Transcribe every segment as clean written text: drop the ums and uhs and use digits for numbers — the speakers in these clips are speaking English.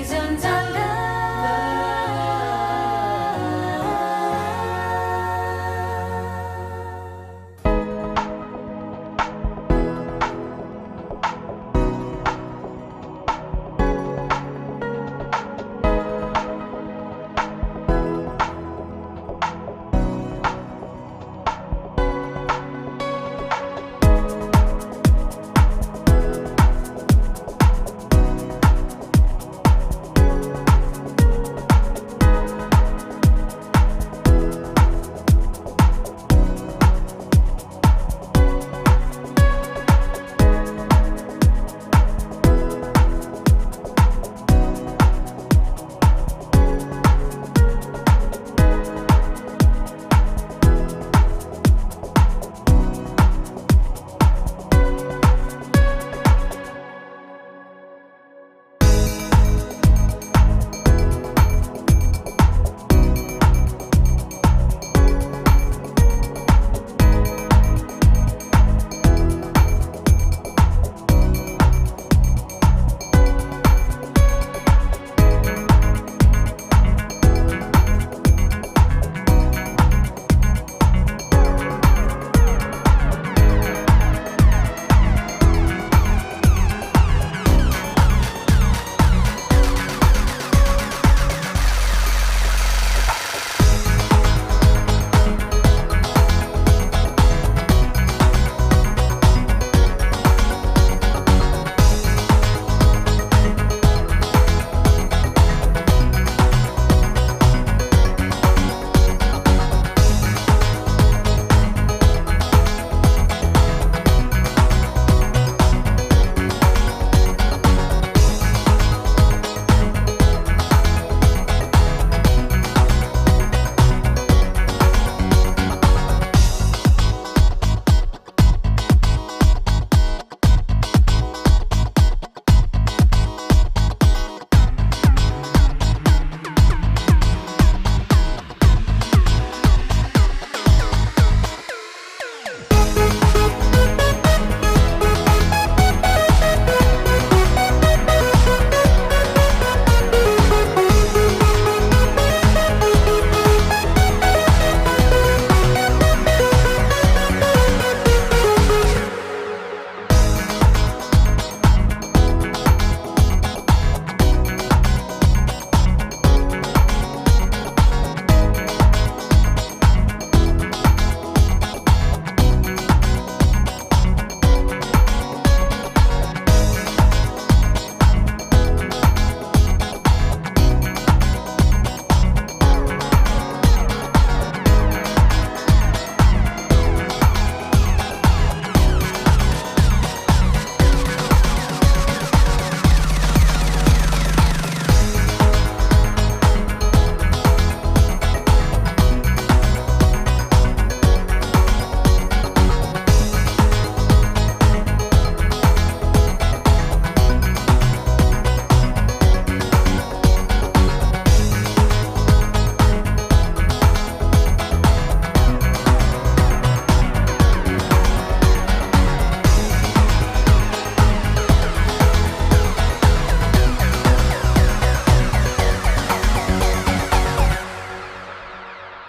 Seasons of love.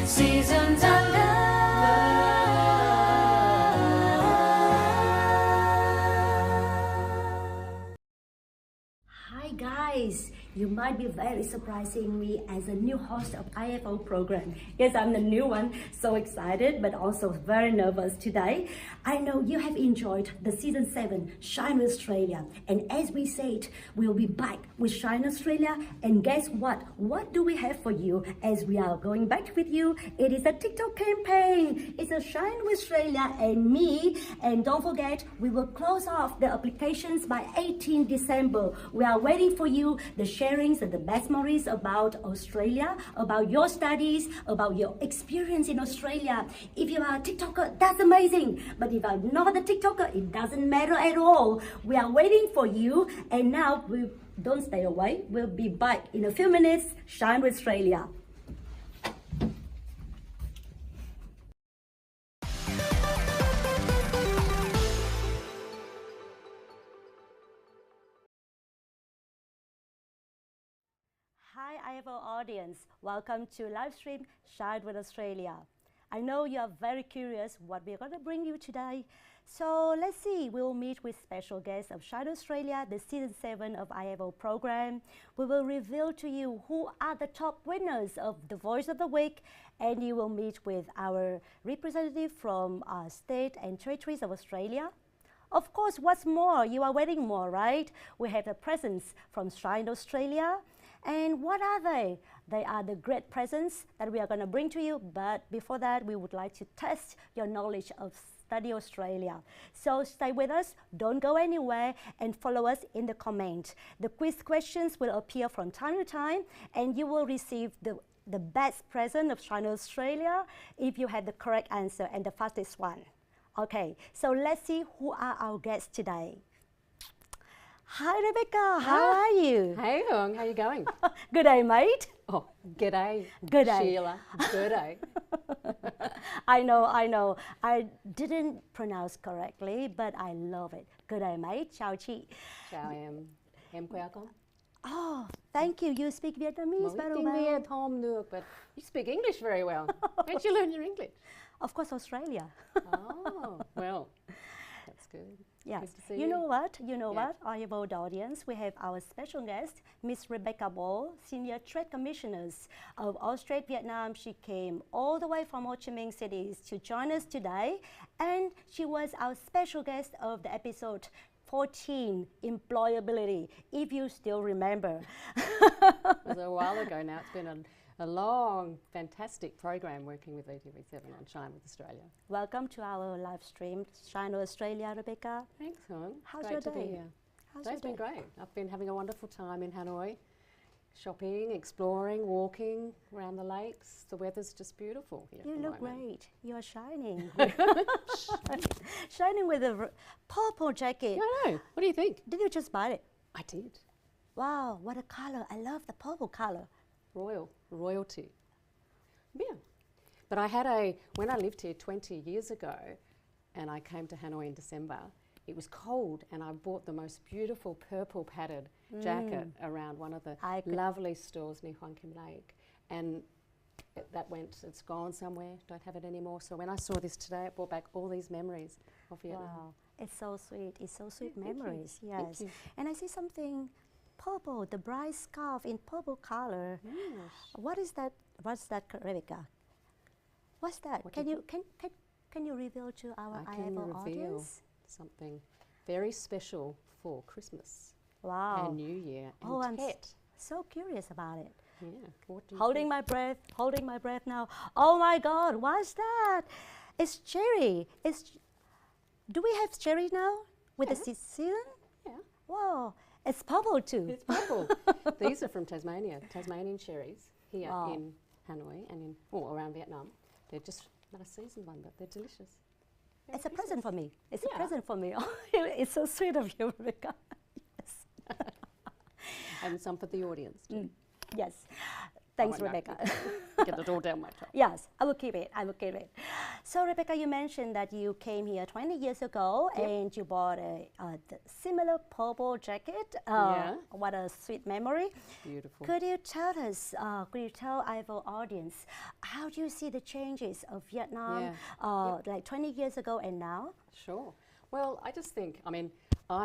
Seasons of love. Hi guys, you might be very surprising me as a new host of IFO program. Yes, I'm the new one, so excited but also very nervous today. I know you have enjoyed the season 7 Shine with Australia, and as we said, we'll be back with Shine Australia. And guess what? What do we have for you as we are going back with you? It is a TikTok campaign. It's a Shine with Australia and me. And don't forget, we will close off the applications by 18 December. We are waiting for you, the sharings and the best memories about Australia, about your studies, about your experience in Australia. If you are a TikToker, that's amazing. But if I'm not a TikToker, it doesn't matter at all. We are waiting for you. And now, don't stay away. We'll be back in a few minutes. Shine with Australia. IFO audience. Welcome to livestream Shinewithaustralia. I know you are very curious what we're going to bring you today. So let's see, we'll meet with special guests of Australia, the season 7 of IFO program. We will reveal to you who are the top winners of the Voice of the Week, and you will meet with our representative from state and territories of Australia. Of course, what's more, you are waiting more, right? We have the presents from TRÍI Australia. And what are they? They are the great presents that we are going to bring to you. But before that, we would like to test your knowledge of Study Australia. So stay with us, don't go anywhere, and follow us in the comment. The quiz questions will appear from time to time, and you will receive the best present of TRÍI Australia if you have the correct answer and the fastest one. Okay, so let's see who are our guests today. Hi Rebecca, how are you? Hey Hung, how you going? Good day, mate. Oh, g'day. Good day. Sheila, good day. I know. I didn't pronounce correctly, but I love it. Good day, mate. Chào chị. Chào em khỏe không? Oh, thank you. You speak Vietnamese very Tiếng well. Việt không được, but you speak English very well. Where'd you learn your English? Of course, Australia. Oh, well, that's good. Yes. Good to see You know what? Yeah. IFO audience, we have our special guest, Miss Rebecca Ball, Senior Trade Commissioners of Australia, Vietnam. She came all the way from Ho Chi Minh City to join us today, and she was our special guest of the episode 14, Employability, if you still remember. It was a while ago now. It's been a long, fantastic program working with ETV7 on Shine with Australia. Welcome to our live stream, Shine Australia, Rebecca. Thanks, Hung. How's Great your to day? be here. How's Today's your been day? great. I've been having a wonderful time in Hanoi, shopping, exploring, walking around the lakes. The weather's just beautiful here. You at the look moment. great. You're shining. Shining with a purple jacket. Yeah, I know. What do you think? Did you just buy it? I did. Wow, what a color. I love the purple color. Royalty. Yeah. But when I lived here 20 years ago and I came to Hanoi in December, it was cold and I bought the most beautiful purple padded jacket around one of the lovely stores near Huang Kim Lake. And it's gone somewhere, don't have it anymore. So when I saw this today, it brought back all these memories of Vietnam. Wow, it's so sweet. It's so sweet Thank you. memories. Thank Yes. you. And I see something purple, the bright scarf in purple color. Yes. What is that? What's that, Rebecca? What's that? What do Can you you reveal to our I can IFO reveal audience? something very special for Christmas Wow. and New Year and Oh, I'm Tet. so curious about it. Yeah. What do you Holding my breath now. Oh my God, what's that? It's cherry. Do we have cherry now with the season? Yeah. Wow, it's purple too. It's purple. These are from Tasmania, Tasmanian cherries here Wow. in Hanoi and around Vietnam. They're just not a seasoned one, but they're delicious. It's a present for me. It's a Yeah. present for me. It's so sweet of you, Rebecca. Yes. And some for the audience too. Yes. Thanks, Oh, no. Rebecca. Get it all down my throat. Yes, I will keep it. So, Rebecca, you mentioned that you came here 20 years ago and you bought a similar purple jacket. Yeah. What a sweet memory. Beautiful. Could you tell IFO audience, how do you see the changes of Vietnam like 20 years ago and now? Sure. Well, I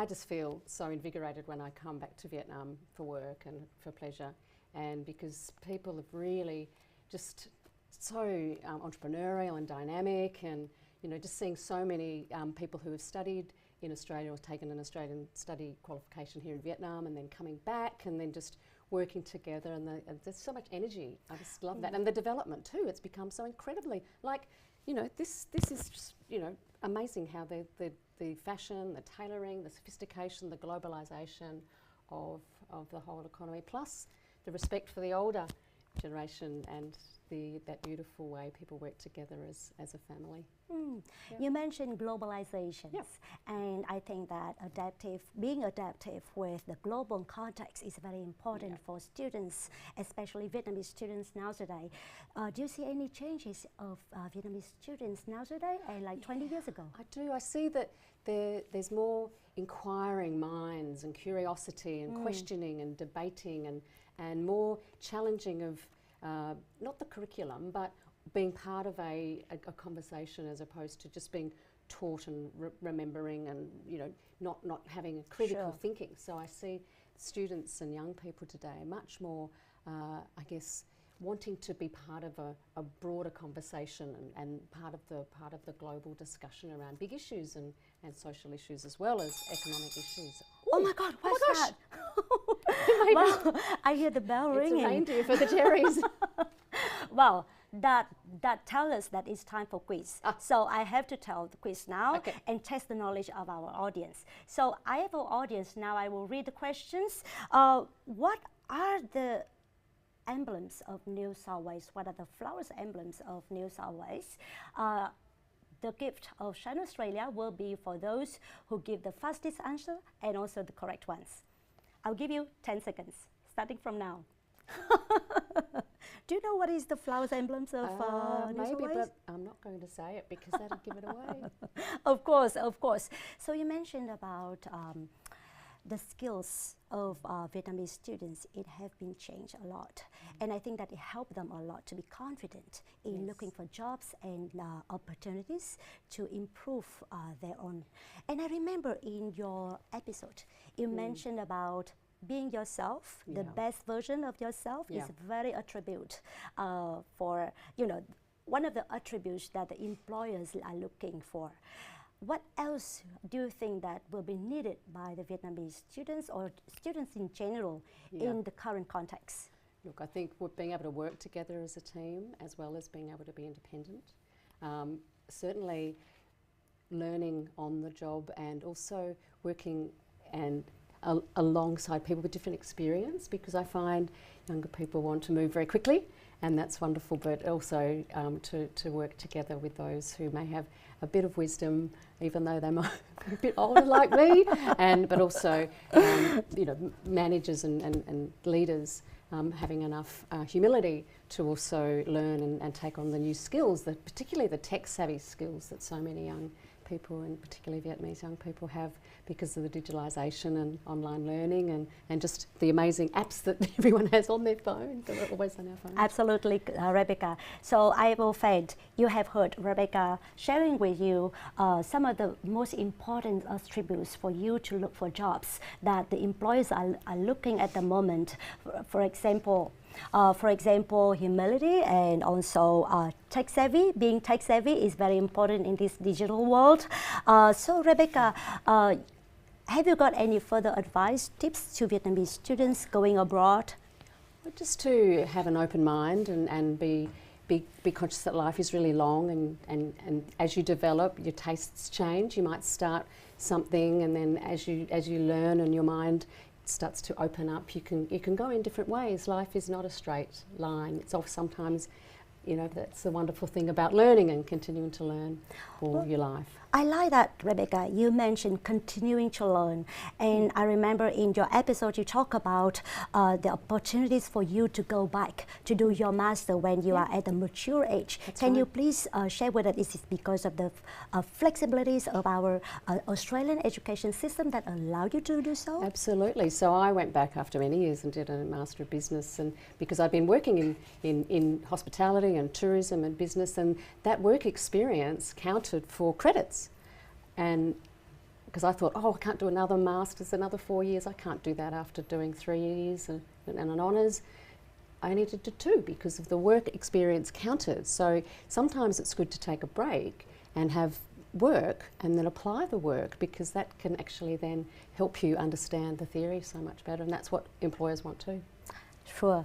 just feel so invigorated when I come back to Vietnam for work and for pleasure, and because people have really just so entrepreneurial and dynamic, and just seeing so many people who have studied in Australia or taken an Australian study qualification here in Vietnam and then coming back and then just working together, and there's so much energy. I just love that, and the development too. It's become so incredibly this is just amazing how the fashion, the tailoring, the sophistication, the globalisation of the whole economy, plus the respect for the older generation and that beautiful way people work together as a family. Yeah. You mentioned globalization, Yeah. and I think that being adaptive with the global context is very important for students, especially Vietnamese students nowadays. Do you see any changes of Vietnamese students nowadays and like 20 years ago? I do. I see that there's more inquiring minds and curiosity and questioning and debating and more challenging of not the curriculum, but being part of a conversation as opposed to just being taught and remembering and, you know, not having a critical Sure. thinking. So I see students and young people today much more, I guess, wanting to be part of a broader conversation and part of the global discussion around big issues and social issues as well as economic issues. Oh my God, what's gosh. that? Wow, I hear the bell ringing. It's a reindeer for the cherries. Well, that tells us that it's time for quiz. So I have to tell the quiz now and test the knowledge of our audience. So IFO audience, now I will read the questions. What are the emblems of New South Wales? What are the flowers emblems of New South Wales? The gift of Shine Australia will be for those who give the fastest answer and also the correct ones. I'll give you 10 seconds, starting from now. Do you know what is the flowers emblems of New South maybe, Wales? but I'm not going to say it because that'd give it away. Of course, of course. So you mentioned about the skills of Vietnamese students. It have been changed a lot, and I think that it helped them a lot to be confident in looking for jobs and opportunities to improve their own. And I remember in your episode, you mentioned about being yourself, the best version of yourself is very attribute for, you know, one of the attributes that the employers are looking for. What else do you think that will be needed by the Vietnamese students or students in general in the current context? Look, I think we're being able to work together as a team as well as being able to be independent. Certainly learning on the job and also working and alongside people with different experience, because I find younger people want to move very quickly, and that's wonderful, but also to work together with those who may have a bit of wisdom, even though they might be a bit older like me, but also you know, managers and leaders having enough humility to also learn and take on the new skills, particularly the tech-savvy skills that so many young people, and particularly Vietnamese young people, have because of the digitalisation and online learning and just the amazing apps that everyone has on their phone. They're always on our phone. Absolutely, Rebecca. So IFO fans, you have heard Rebecca sharing with you some of the most important attributes for you to look for jobs that the employers are looking at the moment. For example, humility and also tech savvy. Being tech savvy is very important in this digital world. So Rebecca, have you got any further advice, tips to Vietnamese students going abroad? Well, just to have an open mind and be conscious that life is really long, and as you develop, your tastes change. You might start something, and then as you learn and your mind starts to open up, you can go in different ways. Life is not a straight line. It's sometimes, you know, that's the wonderful thing about learning and continuing to learn all your life. I like that, Rebecca. You mentioned continuing to learn, and I remember in your episode you talk about the opportunities for you to go back to do your master when you are at a mature age. Can you please share with us, is it because of the flexibilities of our Australian education system that allow you to do so? Absolutely. So I went back after many years and did a Master of Business, and because I'd been working in hospitality and tourism and business, and that work experience counted for credits. And because I thought, oh, I can't do another Masters, another 4 years, I can't do that after doing 3 years and an honours. I only did 2 because of the work experience counted. So sometimes it's good to take a break and have work and then apply the work, because that can actually then help you understand the theory so much better, and that's what employers want too. Sure.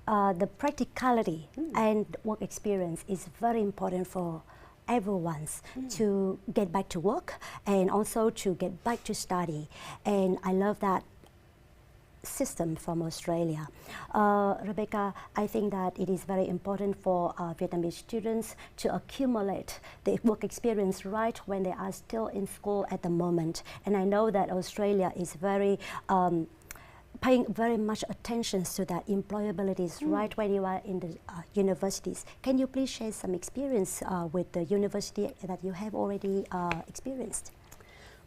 The practicality and work experience is very important for everyone to get back to work and also to get back to study. And I love that system from Australia. Rebecca, I think that it is very important for Vietnamese students to accumulate the work experience right when they are still in school at the moment. And I know that Australia is very paying very much attention to that employability right when you are in the universities. Can you please share some experience with the university that you have already experienced?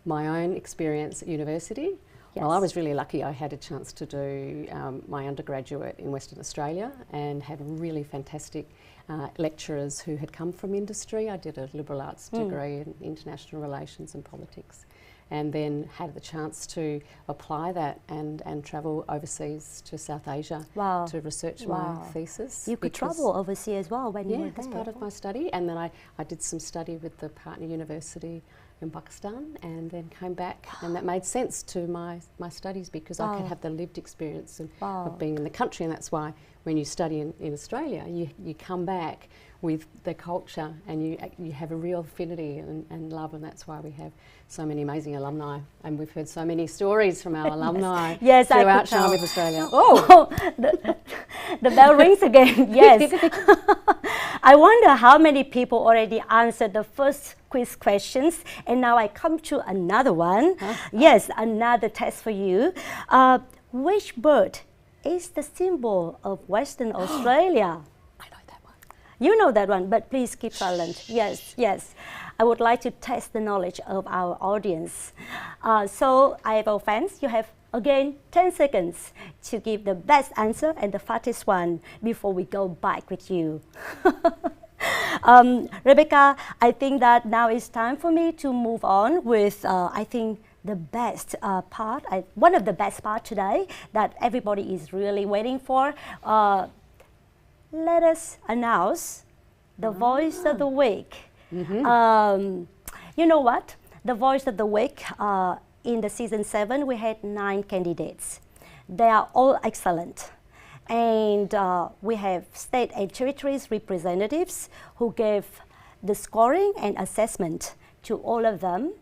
My own experience at university Well, I was really lucky. I had a chance to do my undergraduate in Western Australia and had really fantastic lecturers who had come from industry. I did a liberal arts degree in international relations and politics, and then had the chance to apply that and travel overseas to South Asia to research my thesis. You could travel overseas as well when you were there. As part of my study, and then I did some study with the partner university in Pakistan, and then came back, and that made sense to my studies because I could have the lived experience of being in the country, and that's why when you study in Australia, you come back with the culture and you have a real affinity and love, and that's why we have so many amazing alumni, and we've heard so many stories from our alumni throughout Shine with Australia. Oh, the bell rings again. Yes. I wonder how many people already answered the first quiz questions, and now I come to another one. Yes, another test for you. Which bird is the symbol of Western Australia? I know that one. You know that one, but please keep silent. Yes, yes. I would like to test the knowledge of our audience. So, IFO fans, you have again 10 seconds to give the best answer and the fastest one before we go back with you. Rebecca, I think that now it's time for me to move on with, I think, the best part, one of the best parts today that everybody is really waiting for. Let us announce the voice of the week. You know what? The voice of the week, in the season 7, we had 9 candidates. They are all excellent. And we have state and territories representatives who gave the scoring and assessment to all of them.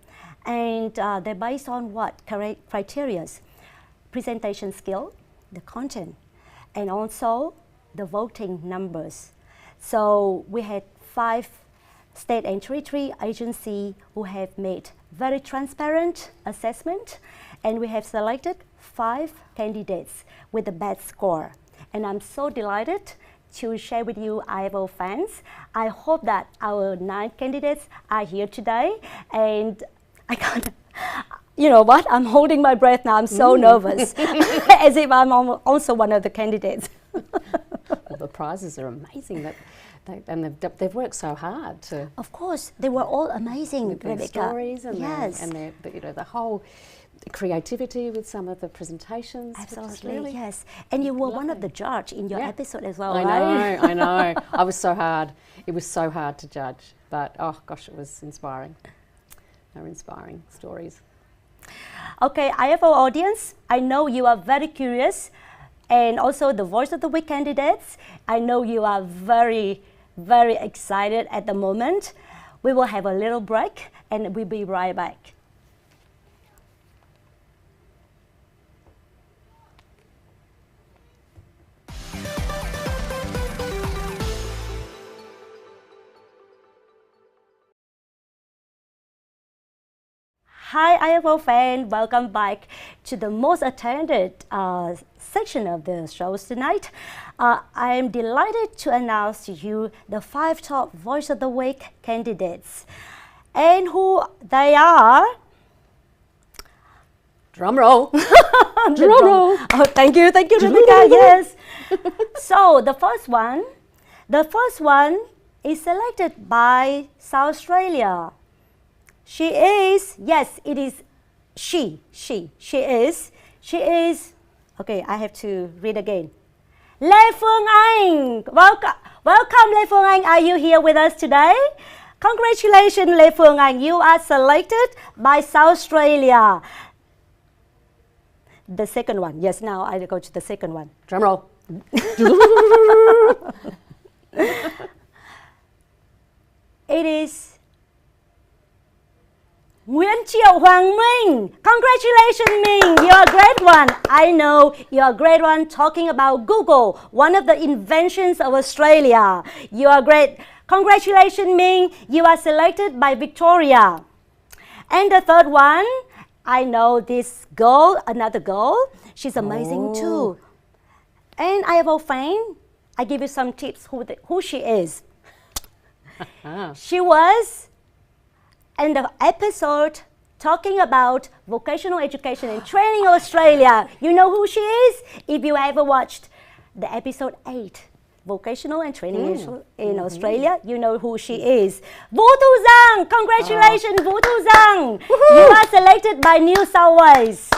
And they're based on what criteria? Presentation skill, the content, and also the voting numbers. So we had 5 state and territory agencies who have made very transparent assessment, and we have selected 5 candidates with the best score. And I'm so delighted to share with you, IFO fans. I hope that our 9 candidates are here today, and I can't, you know what, I'm holding my breath now, I'm so nervous, as if I'm also one of the candidates. Well, the prizes are amazing, and they've worked so hard to... Of course, they were all amazing, with their Rebecca. Stories and the whole creativity with some of the presentations. Absolutely, really yes. And you were one of the judge in your episode as well, right? I know. I was so hard. It was so hard to judge, but oh gosh, it was inspiring. They were inspiring stories. Okay, IFO audience, I know you are very curious, and also the voice of the week candidates, I know you are very, very excited at the moment. We will have a little break and we'll be right back. Hi IFO fan, welcome back to the most attended section of the shows tonight. I am delighted to announce to you the 5 top Voice of the Week candidates. And who they are? Drum roll. Drum roll. Oh, thank you, Rebecca, yes. So the first one is selected by South Australia. She is, yes, it is she is, okay, I have to read again. Lê Phương Anh, welcome Lê Phương Anh, are you here with us today? Congratulations Lê Phương Anh, you are selected by South Australia. The second one, yes, now I go to the second one. Drum roll. It is Nguyễn Triệu Hoàng Minh. Congratulations Minh, you're a great one. I know you're a great one talking about Google, one of the inventions of Australia. You are great. Congratulations Minh, you are selected by Victoria. And the third one, I know this girl, another girl, she's amazing too. And I have a fan, I give you some tips who she is. She was in the episode talking about vocational education and training Australia. You know who she is? If you ever watched the episode 8, vocational and training in Australia, you know who she is. Vũ Thu Giang, congratulations, Vũ Thu Giang. You are selected by New South Wales.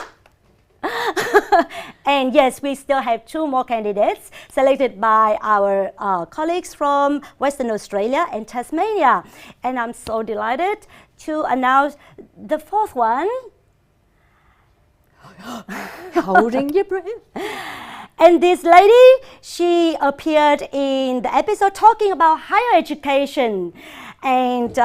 And yes, we still have 2 more candidates selected by our colleagues from Western Australia and Tasmania. And I'm so delighted to announce the 4th one. Holding your breath. And this lady, she appeared in the episode talking about higher education. And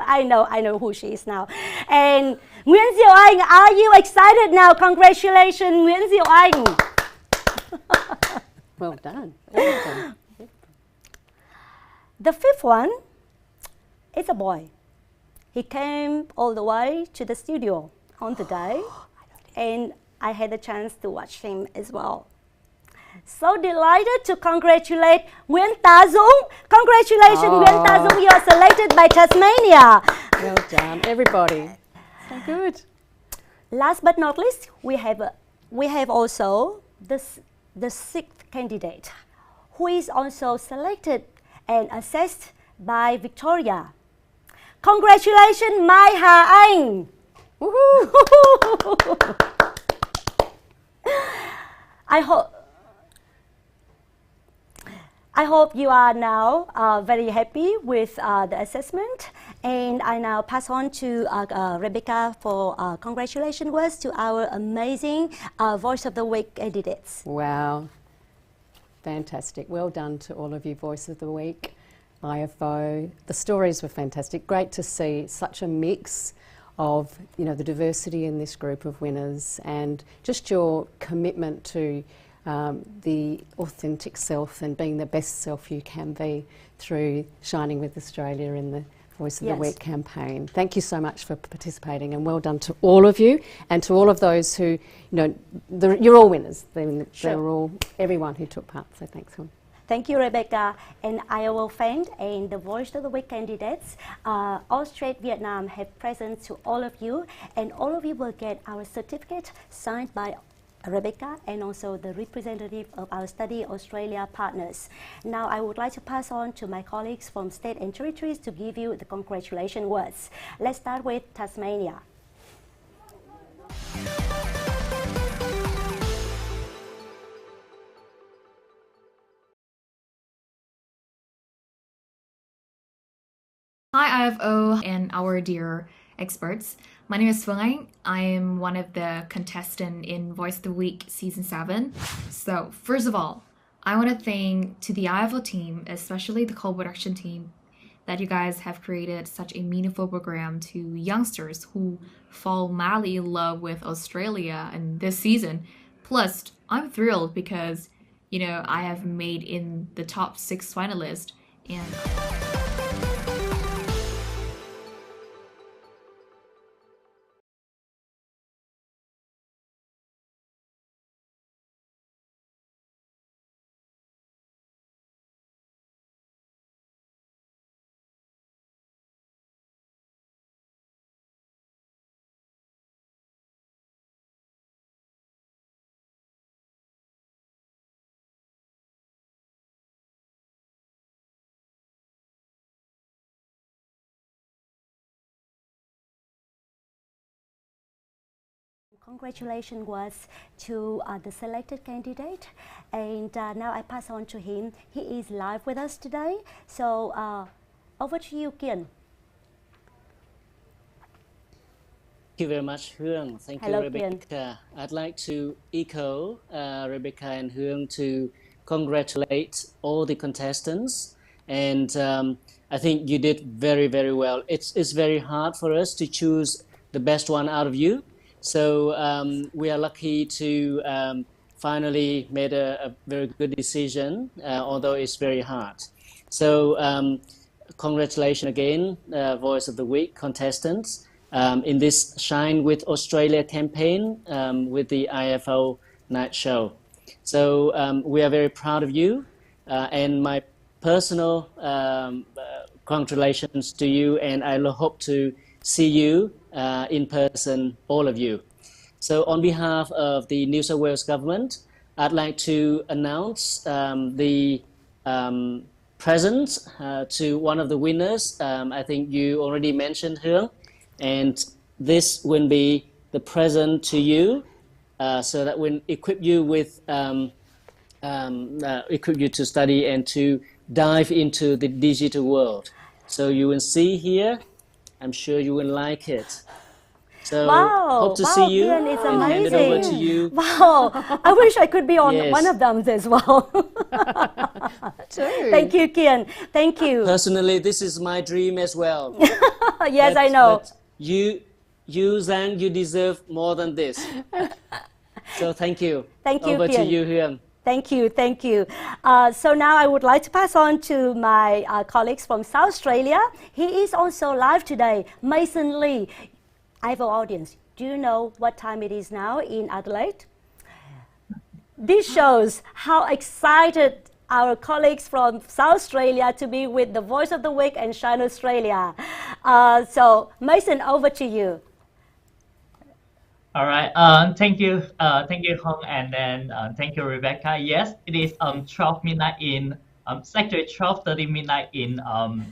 I know who she is now. And Nguyễn Diệu Anh, are you excited now? Congratulations, Nguyễn Diệu Anh. Well done. Well done. The 5th one is a boy. He came all the way to the studio on the day, and I had the chance to watch him as well. So delighted to congratulate Nguyễn Tá Dũng. Congratulations, Nguyễn Tá Dũng, you are selected by Tasmania. Well done, everybody. So good. Last but not least, we have also the 6th candidate, who is also selected and assessed by Victoria. Congratulations, Mai Hà Anh. Woohoo! I hope you are now very happy with the assessment, and I now pass on to Rebecca for congratulations words to our amazing Voice of the Week candidates. Wow, fantastic. Well done to all of you, Voice of the Week, IFO. The stories were fantastic. Great to see such a mix of, you know, the diversity in this group of winners, and just your commitment to the authentic self and being the best self you can be through Shining with Australia in the Voice of the Week campaign. Thank you so much for participating, and well done to all of you, and to all of those who, you know, you're all winners. They're all, everyone who took part, so thanks. Thank you, Rebecca. And IOL fan and the Voice of the Week candidates, Australia Vietnam have presents to all of you, and all of you will get our certificate signed by Rebecca and also the representative of our Study Australia partners. Now I would like to pass on to my colleagues from state and territories to give you the congratulation words. Let's start with Tasmania. Hi IFO and our dear experts. My name is Phương Anh. I am one of the contestants in Voice of the Week Season 7. So first of all, I want to thank to the IFO team, especially the co-production team, that you guys have created such a meaningful program to youngsters who fall madly in love with Australia in this season. Plus, I'm thrilled because, you know, I have made in the top 6 finalists, and Congratulations words to the selected candidate, and now I pass on to him. He is live with us today, so over to you, Kiên. Thank you very much, Hương. Thank Hello, you, Rebecca. I'd like to echo Rebecca and Hương to congratulate all the contestants, and I think you did very, very well. It's very hard for us to choose the best one out of you. So we are lucky to finally made a very good decision, although it's very hard. So congratulations again, Voice of the Week contestants, in this Shine with Australia campaign with the IFO night show. So we are very proud of you, and my personal congratulations to you, and I hope to see you in person, all of you. So on behalf of the New South Wales government, I'd like to announce the present to one of the winners. I think you already mentioned her, and this will be the present to you, so that will equip you with equip you to study and to dive into the digital world. So you will see here. I'm sure you will like it. So Wow, hope to see you Kian, it's and hand it over to amazing. you. Wow, I wish I could be on Yes. one of them as well. Too. Thank you, Kian. Thank you. Personally, this is my dream as well. Yes, I know. But you, Zhang, you deserve more than this. So thank you. Thank you, Over to Kian. you, Hyun. Thank you, thank you. So now I would like to pass on to my colleagues from South Australia. He is also live today, Mason Lee. IFO audience, do you know what time it is now in Adelaide? This shows how excited our colleagues from South Australia to be with the Voice of the Week and Shine Australia. So Mason, over to you. All right. Thank you, Hong, and then thank you, Rebecca. Yes, it is 12 midnight in actually 12:30 midnight in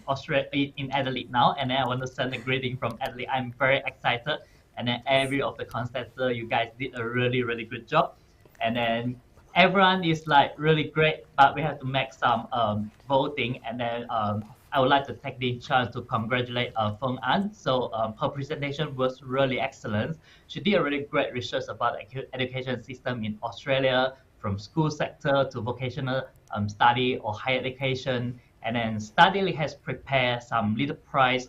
Australia, in Adelaide now, and then I want to send a greeting from Adelaide. I'm very excited, and then every of the contestants, you guys did a really good job, and then everyone is like really great, but we have to make some voting, and then I would like to take the chance to congratulate Phương An. So her presentation was really excellent. She did a really great research about the education system in Australia, from school sector to vocational study or higher education. And then Study has prepared some little prize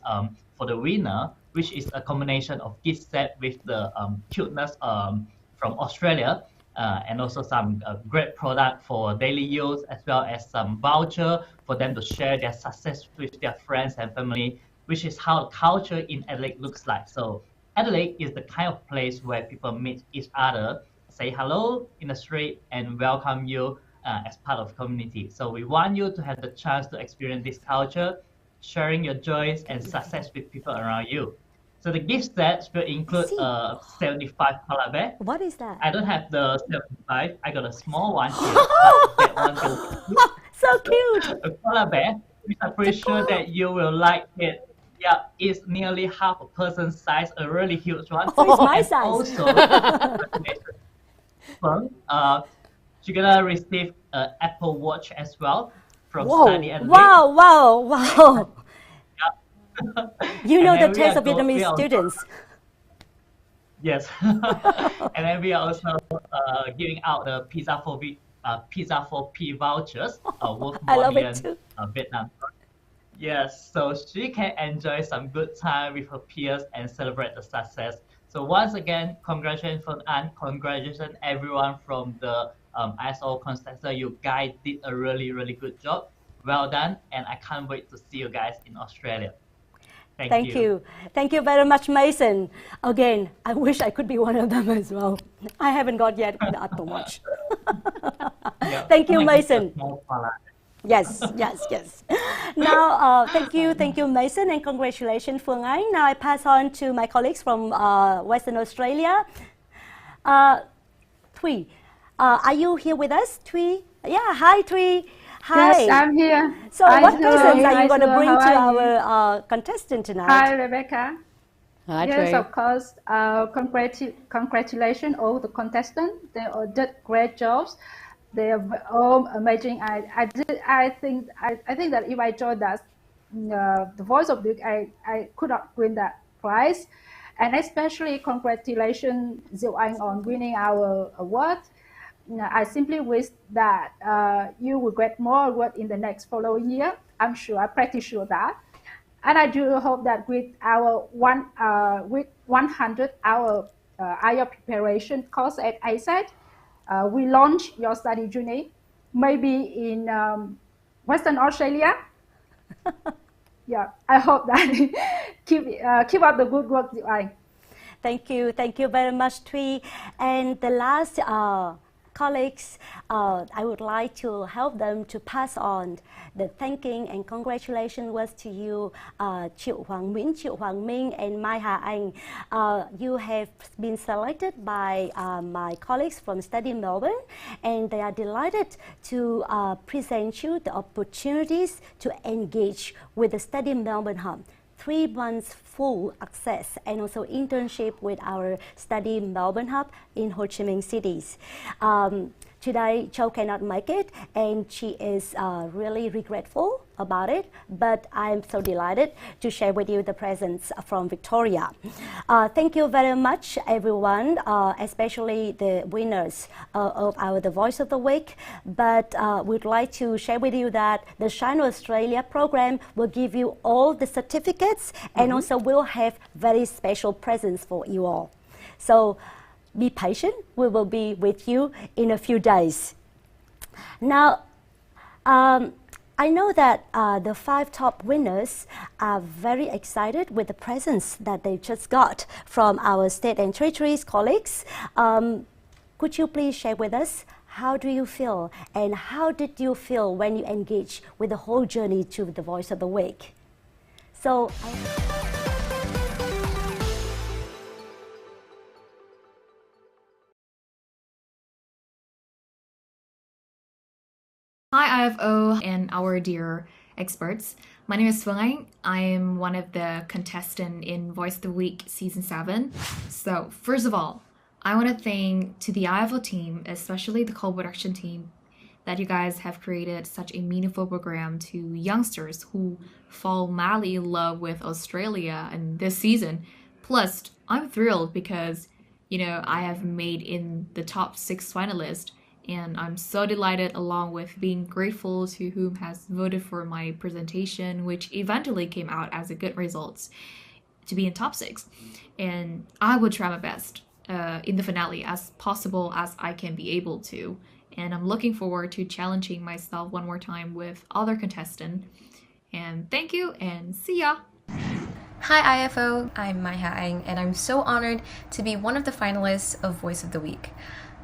for the winner, which is a combination of gift set with the cuteness from Australia. And also some great product for daily use, as well as some voucher for them to share their success with their friends and family, which is how culture in Adelaide looks like. So Adelaide is the kind of place where people meet each other, say hello in the street, and welcome you as part of the community. So we want you to have the chance to experience this culture, sharing your joys and success with people around you. So the gift set will include a 75 koala bear. What is that? I don't have the 75. I got a small one here. That one will So cute. a koala bear, which I'm pretty sure that you will like it. Yeah, it's nearly half a person's size, a really huge one. So it's my And size. Also, you're gonna receive an Apple Watch as well from Whoa. Study Adelaide. Wow. You know And the then we taste are of Vietnamese also- students. Yes, and then we are also giving out the Pizza for P vouchers worth I 1 love it million too. Vietnam. Yes, so she can enjoy some good time with her peers and celebrate the success. So once again, congratulations Phương An, congratulations everyone from the ISO contestant. You guys did a really good job. Well done, and I can't wait to see you guys in Australia. Thank you. Thank you very much, Mason. Again, I wish I could be one of them as well. I haven't got yet the Apple Watch. Yeah. Thank you, Like a Mason. small koala. Yes. Now, thank you, Mason, and congratulations, Phương An. Now I pass on to my colleagues from Western Australia. Thuy, are you here with us, Thuy? Yeah, hi, Thuy. Hi. Yes, I'm here. So Hi, what Sue. presents are Hi, you going to Sue. bring How to are you? our contestant tonight? Hi, Rebecca. Hi, Yes, Tree. of course. Congratulations all the contestants. They all did great jobs. They are all amazing. I think that if I joined that the Voice of Duke, I could not win that prize. And especially congratulations DÄNH RIêNG on winning our award. I simply wish that you will get more award in the next following year. I'm pretty sure that. And I do hope that with our 100-hour IELTS preparation course at ASAT, we launch your study journey, maybe in Western Australia. Yeah, I hope that keep up the good work, DÄNH RIêNG. Thank you very much, Thuy. And the last colleagues, I would like to help them to pass on the thanking and congratulations words to you, TRÍI NGHạt U, and Mai Hà Anh. You have been selected by my colleagues from Study Melbourne, and they are delighted to present you the opportunities to engage with the Study Melbourne Hub. 3 months full access and also internship with our Study Melbourne Hub in Ho Chi Minh cities. Today, Châu cannot make it, and she is really regretful about it, but I'm so delighted to share with you the presents from Victoria. Thank you very much, everyone, especially the winners of the Voice of the Week. But we'd like to share with you that the Shine Australia program will give you all the certificates and also will have very special presents for you all. So be patient, we will be with you in a few days. Now, I know that the 5 top winners are very excited with the presents that they just got from our state and territories colleagues. Could you please share with us, how do you feel and how did you feel when you engaged with the whole journey to the Voice of the Week? So. Hi IFO and our dear experts. My name is Phương Anh. I am one of the contestants in Voice of the Week Season 7. So first of all, I want to thank to the IFO team, especially the co-production team, that you guys have created such a meaningful program to youngsters who fall madly in love with Australia in this season. Plus, I'm thrilled because, you know, I have made in the top 6 finalists. And I'm so delighted, along with being grateful to whom has voted for my presentation, which eventually came out as a good results, to be in top 6. And I will try my best in the finale as possible as I can be able to. And I'm looking forward to challenging myself one more time with other contestants. And thank you and see ya! Hi IFO, I'm Mai Hà Anh, and I'm so honored to be one of the finalists of Voice of the Week.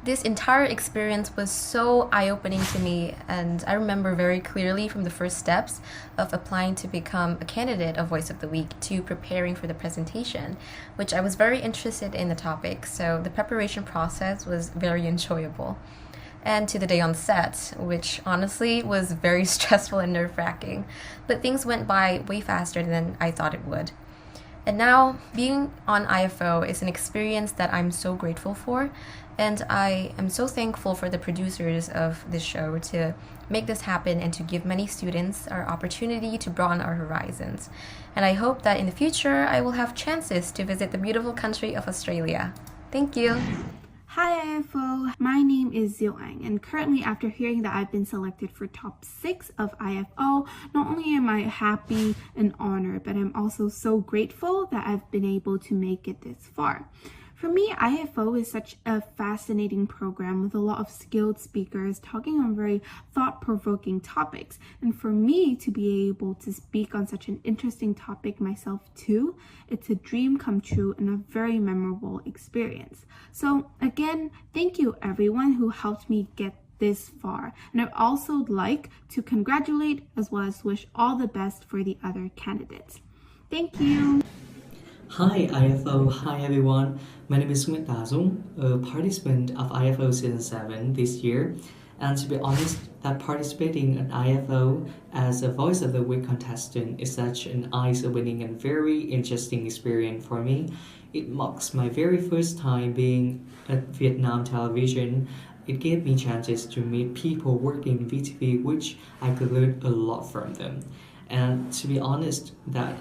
This entire experience was so eye-opening to me, and I remember very clearly from the first steps of applying to become a candidate of Voice of the Week to preparing for the presentation, which I was very interested in the topic, so the preparation process was very enjoyable. And to the day on set, which honestly was very stressful and nerve-wracking, but things went by way faster than I thought it would. And now, being on IFO is an experience that I'm so grateful for, and I am so thankful for the producers of this show to make this happen and to give many students our opportunity to broaden our horizons. And I hope that in the future, I will have chances to visit the beautiful country of Australia. Thank you! Hi IFO, my name is ZIEU Anh, and currently after hearing that I've been selected for top 6 of IFO, not only am I happy and honored, but I'm also so grateful that I've been able to make it this far. For me, IFO is such a fascinating program with a lot of skilled speakers talking on very thought-provoking topics. And for me to be able to speak on such an interesting topic myself too, it's a dream come true and a very memorable experience. So again, thank you everyone who helped me get this far. And I'd also like to congratulate as well as wish all the best for the other candidates. Thank you. Hi IFO, hi everyone. My name is DàNH RIêNG, a participant of IFO Season 7 this year. And to be honest, that participating in IFO as a Voice of the Week contestant is such an eye-opening and very interesting experience for me. It marks my very first time being at Vietnam television. It gave me chances to meet people working in VTV, which I could learn a lot from them. And to be honest, that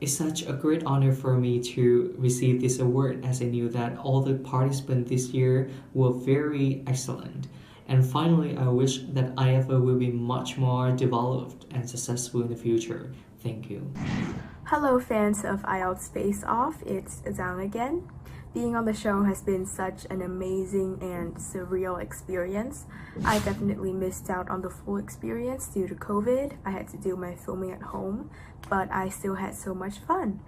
it's such a great honor for me to receive this award, as I knew that all the participants this year were very excellent. And finally, I wish that IFO will be much more developed and successful in the future. Thank you. Hello fans of IELTS Face Off, it's Zhang again. Being on the show has been such an amazing and surreal experience. I definitely missed out on the full experience due to COVID. I had to do my filming at home, but I still had so much fun.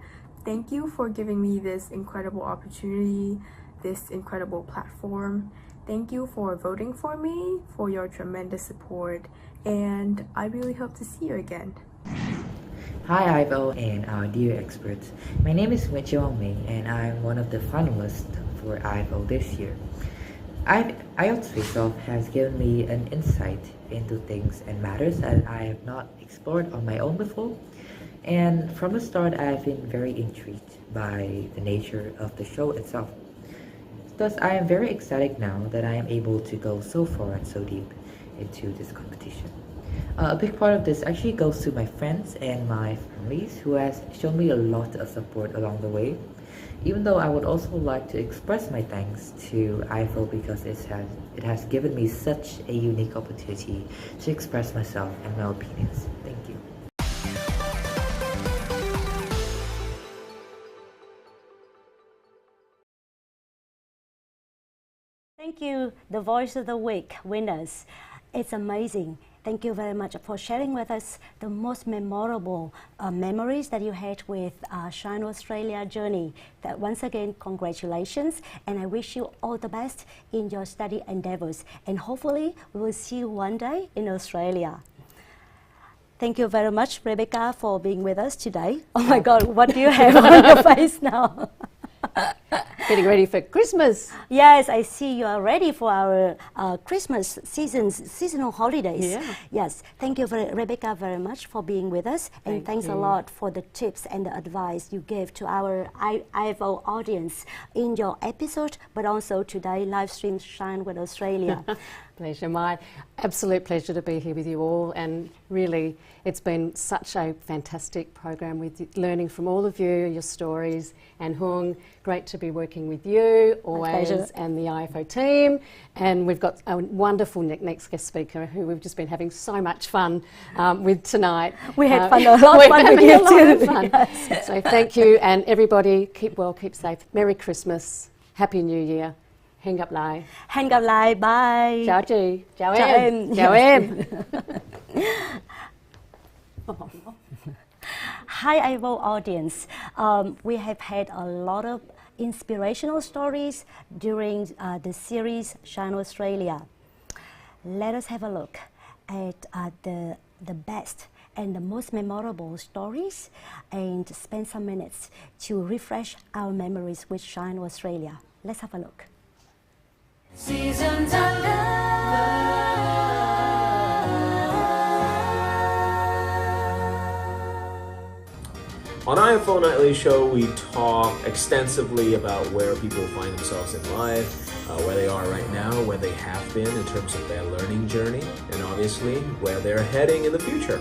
Thank you for giving me this incredible opportunity, this incredible platform. Thank you for voting for me, for your tremendous support, and I really hope to see you again. Hi IFO and our dear experts. My name is Mitchell and I'm one of the finalists for IFO this year. IELTS Face-Off has given me an insight into things and matters that I have not explored on my own before. And from the start, I have been very intrigued by the nature of the show itself. Thus, I am very ecstatic now that I am able to go so far and so deep into this competition. A big part of this actually goes to my friends and my families who has shown me a lot of support along the way. Even though I would also like to express my thanks to IFO because it has given me such a unique opportunity to express myself and my opinions. Thank you. Thank you, the Voice of the Week winners. It's amazing. Thank you very much for sharing with us the most memorable memories that you had with Shine Australia journey. That once again, congratulations, and I wish you all the best in your study endeavors. And hopefully, we will see you one day in Australia. Thank you very much, Rebecca, for being with us today. Oh my God, what do you have on your face now? Getting ready for Christmas. Yes, I see you are ready for our Christmas seasonal holidays. Yeah. Yes, thank you, Rebecca, very much for being with us. And thanks a lot for the tips and the advice you gave to our IFO audience in your episode, but also today live stream Shine with Australia. Pleasure, my absolute pleasure to be here with you all, and really it's been such a fantastic program with learning from all of you, your stories, and Hung, great to be working with you always and the IFO team, and we've got a wonderful next guest speaker who we've just been having so much fun with tonight. We had fun, a lot of fun with you too. Yes. So thank you, and everybody keep well, keep safe. Merry Christmas, Happy New Year. Hẹn gặp lại. Hẹn gặp lại, bye. Chào chị. Chào em. em. Chào em. Hi IFO audience. We have had a lot of inspirational stories during the series Shine Australia. Let us have a look at the best and the most memorable stories and spend some minutes to refresh our memories with Shine Australia. Let's have a look. Seasons of love. On IFO Nightly Show, we talk extensively about where people find themselves in life, where they are right now, where they have been in terms of their learning journey, and obviously where they're heading in the future,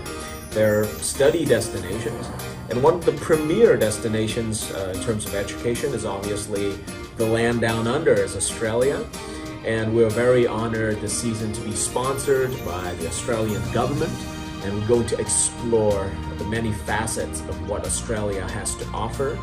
their study destinations. And one of the premier destinations in terms of education is obviously the land down under, is Australia. And we're very honored this season to be sponsored by the Australian government, and we're going to explore the many facets of what Australia has to offer,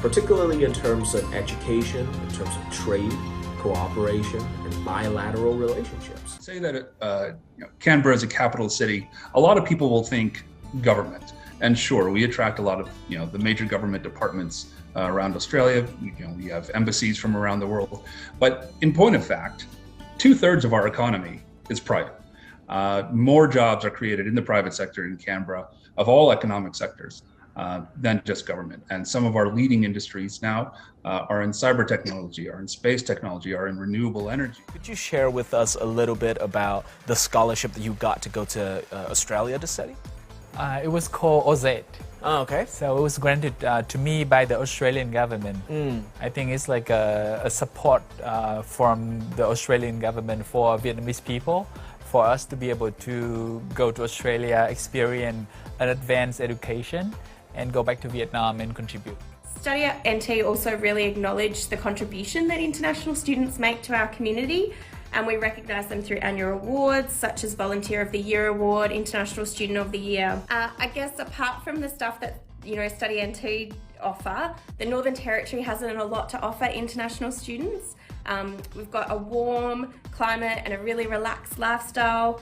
particularly in terms of education, in terms of trade, cooperation, and bilateral relationships. Say that Canberra is a capital city, a lot of people will think government. And sure, we attract a lot of the major government departments around Australia. We have embassies from around the world. But in point of fact, 2/3 of our economy is private. More jobs are created in the private sector in Canberra of all economic sectors than just government. And some of our leading industries now are in cyber technology, are in space technology, are in renewable energy. Could you share with us a little bit about the scholarship that you got to go to Australia to study? It was called OZ. Oh, okay. So it was granted to me by the Australian government. I think it's like a support from the Australian government for Vietnamese people, for us to be able to go to Australia, experience an advanced education, and go back to Vietnam and contribute. Study at NT also really acknowledged the contribution that international students make to our community, and we recognise them through annual awards such as Volunteer of the Year Award, International Student of the Year. I guess apart from the stuff that Study NT offer, the Northern Territory has a lot to offer international students. We've got a warm climate and a really relaxed lifestyle,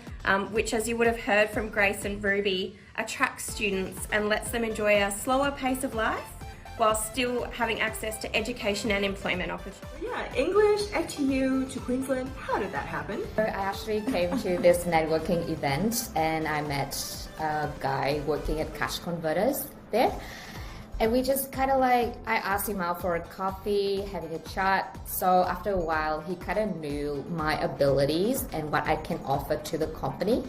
which, as you would have heard from Grace and Ruby, attracts students and lets them enjoy a slower pace of life while still having access to education and employment opportunities. Yeah, English, FTU to Queensland, how did that happen? I actually came to this networking event and I met a guy working at Cash Converters there. And we just kind of I asked him out for a coffee, having a chat. So after a while, he kind of knew my abilities and what I can offer to the company.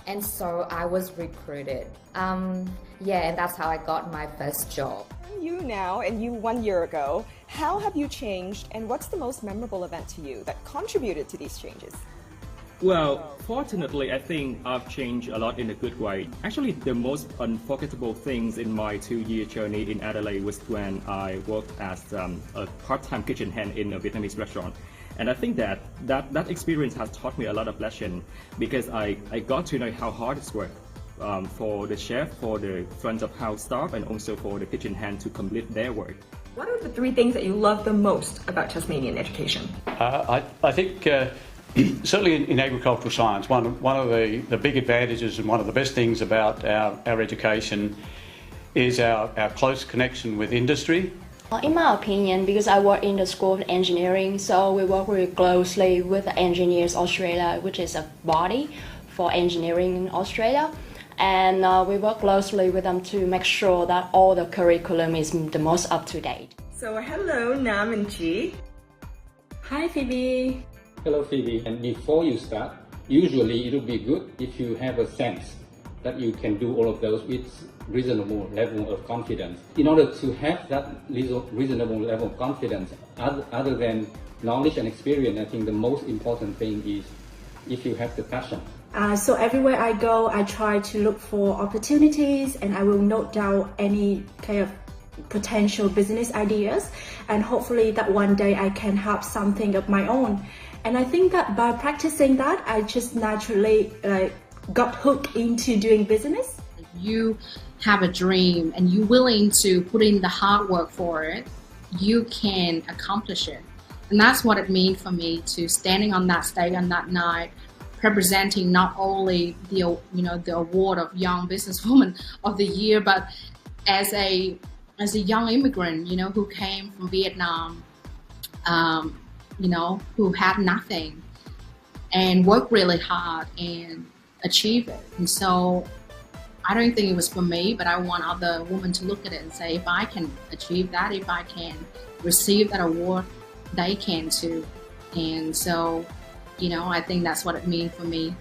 And so I was recruited. Yeah, and that's how I got my first job. You now and you 1 year ago, how have you changed and what's the most memorable event to you that contributed to these changes? Well, fortunately, I think I've changed a lot in a good way. Actually, the most unforgettable things in my 2-year journey in Adelaide was when I worked as a part-time kitchen hand in a Vietnamese restaurant. And I think that experience has taught me a lot of lessons because I got to know how hard it's work for the chef, for the front of house staff, and also for the kitchen hand to complete their work. What are the 3 things that you love the most about Tasmanian education? I think certainly in agricultural science, one of the big advantages and one of the best things about our education is our close connection with industry. In my opinion, because I work in the School of Engineering, so we work very closely with the Engineers Australia, which is a body for engineering in Australia. And we work closely with them to make sure that all the curriculum is the most up-to-date. So hello, Nam and Chi. Hi, Phoebe. Hello, Phoebe. And before you start, usually it would be good if you have a sense that you can do all of those with reasonable level of confidence. In order to have that reasonable level of confidence, other than knowledge and experience, I think the most important thing is if you have the passion. So everywhere I go, I try to look for opportunities and I will note down any kind of potential business ideas, and hopefully that one day I can have something of my own. And I think that by practicing that, I just naturally got hooked into doing business. You have a dream and you're willing to put in the hard work for it, you can accomplish it. And that's what it means for me to standing on that stage on that night, representing not only the award of Young Businesswoman of the Year, but as a young immigrant, who came from Vietnam, who had nothing and worked really hard and achieve it. And so I don't think it was for me, but I want other women to look at it and say, if I can achieve that, if I can receive that award, they can too. And so, I think that's what it means for me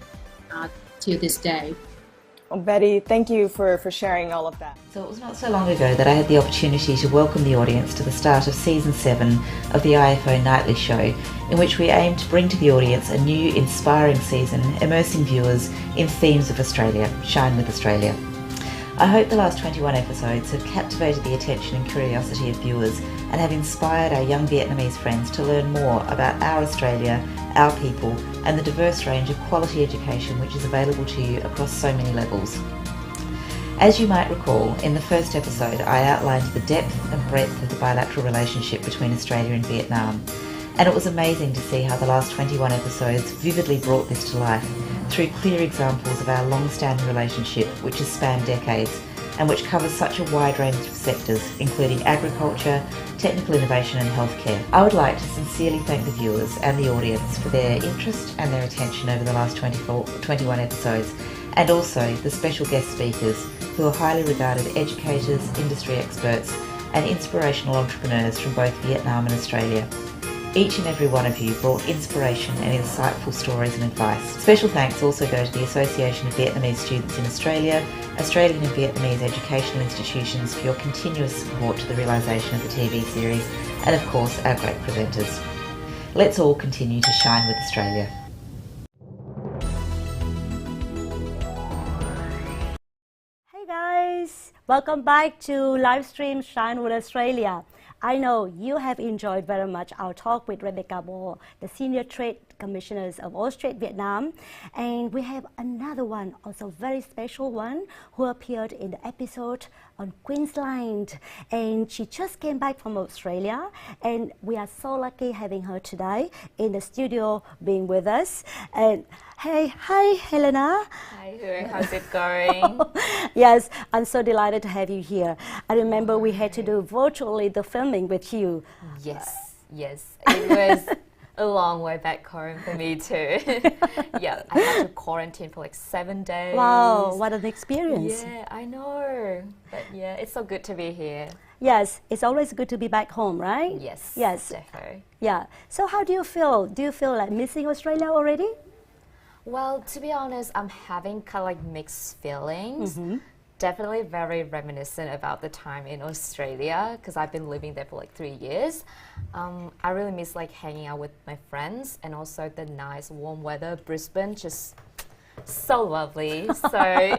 to this day. Well, Betty, thank you for sharing all of that. So it was not so long ago that I had the opportunity to welcome the audience to the start of Season 7 of the IFO Nightly Show, in which we aim to bring to the audience a new, inspiring season, immersing viewers in themes of Australia, Shine with Australia. I hope the last 21 episodes have captivated the attention and curiosity of viewers and have inspired our young Vietnamese friends to learn more about our Australia, our people, and the diverse range of quality education which is available to you across so many levels. As you might recall, in the first episode I outlined the depth and breadth of the bilateral relationship between Australia and Vietnam, and it was amazing to see how the last 21 episodes vividly brought this to life through clear examples of our long-standing relationship which has spanned decades and which covers such a wide range of sectors, including agriculture, technical innovation and healthcare. I would like to sincerely thank the viewers and the audience for their interest and their attention over the last 21 episodes, and also the special guest speakers who are highly regarded educators, industry experts and inspirational entrepreneurs from both Vietnam and Australia. Each and every one of you brought inspiration and insightful stories and advice. Special thanks also go to the Association of Vietnamese Students in Australia, Australian and Vietnamese educational institutions for your continuous support to the realisation of the TV series, and of course our great presenters. Let's all continue to shine with Australia. Hey guys, welcome back to livestream Shine with Australia. I know you have enjoyed very much our talk with Rebecca Moore, the Senior Trade Commissioners of Australia Vietnam. And we have another one, also very special one, who appeared in the episode on Queensland. And she just came back from Australia. And we are so lucky having her today in the studio being with us. And hi, Helena. Hi, Huong. How's it going? Yes, I'm so delighted to have you here. I remember we had to do virtually the filming with you. Yes. It was a long way back home for me too. Yeah, I had to quarantine for like 7 days. Wow, what an experience. Yeah, I know. But yeah, it's so good to be here. Yes, it's always good to be back home, right? Yes, definitely. Yeah. So how do you feel? Do you feel like missing Australia already? Well, to be honest, I'm having kind of like mixed feelings. Definitely very reminiscent about the time in Australia because I've been living there for like 3 years. I really miss like hanging out with my friends and also the nice warm weather. Brisbane, just so lovely. So,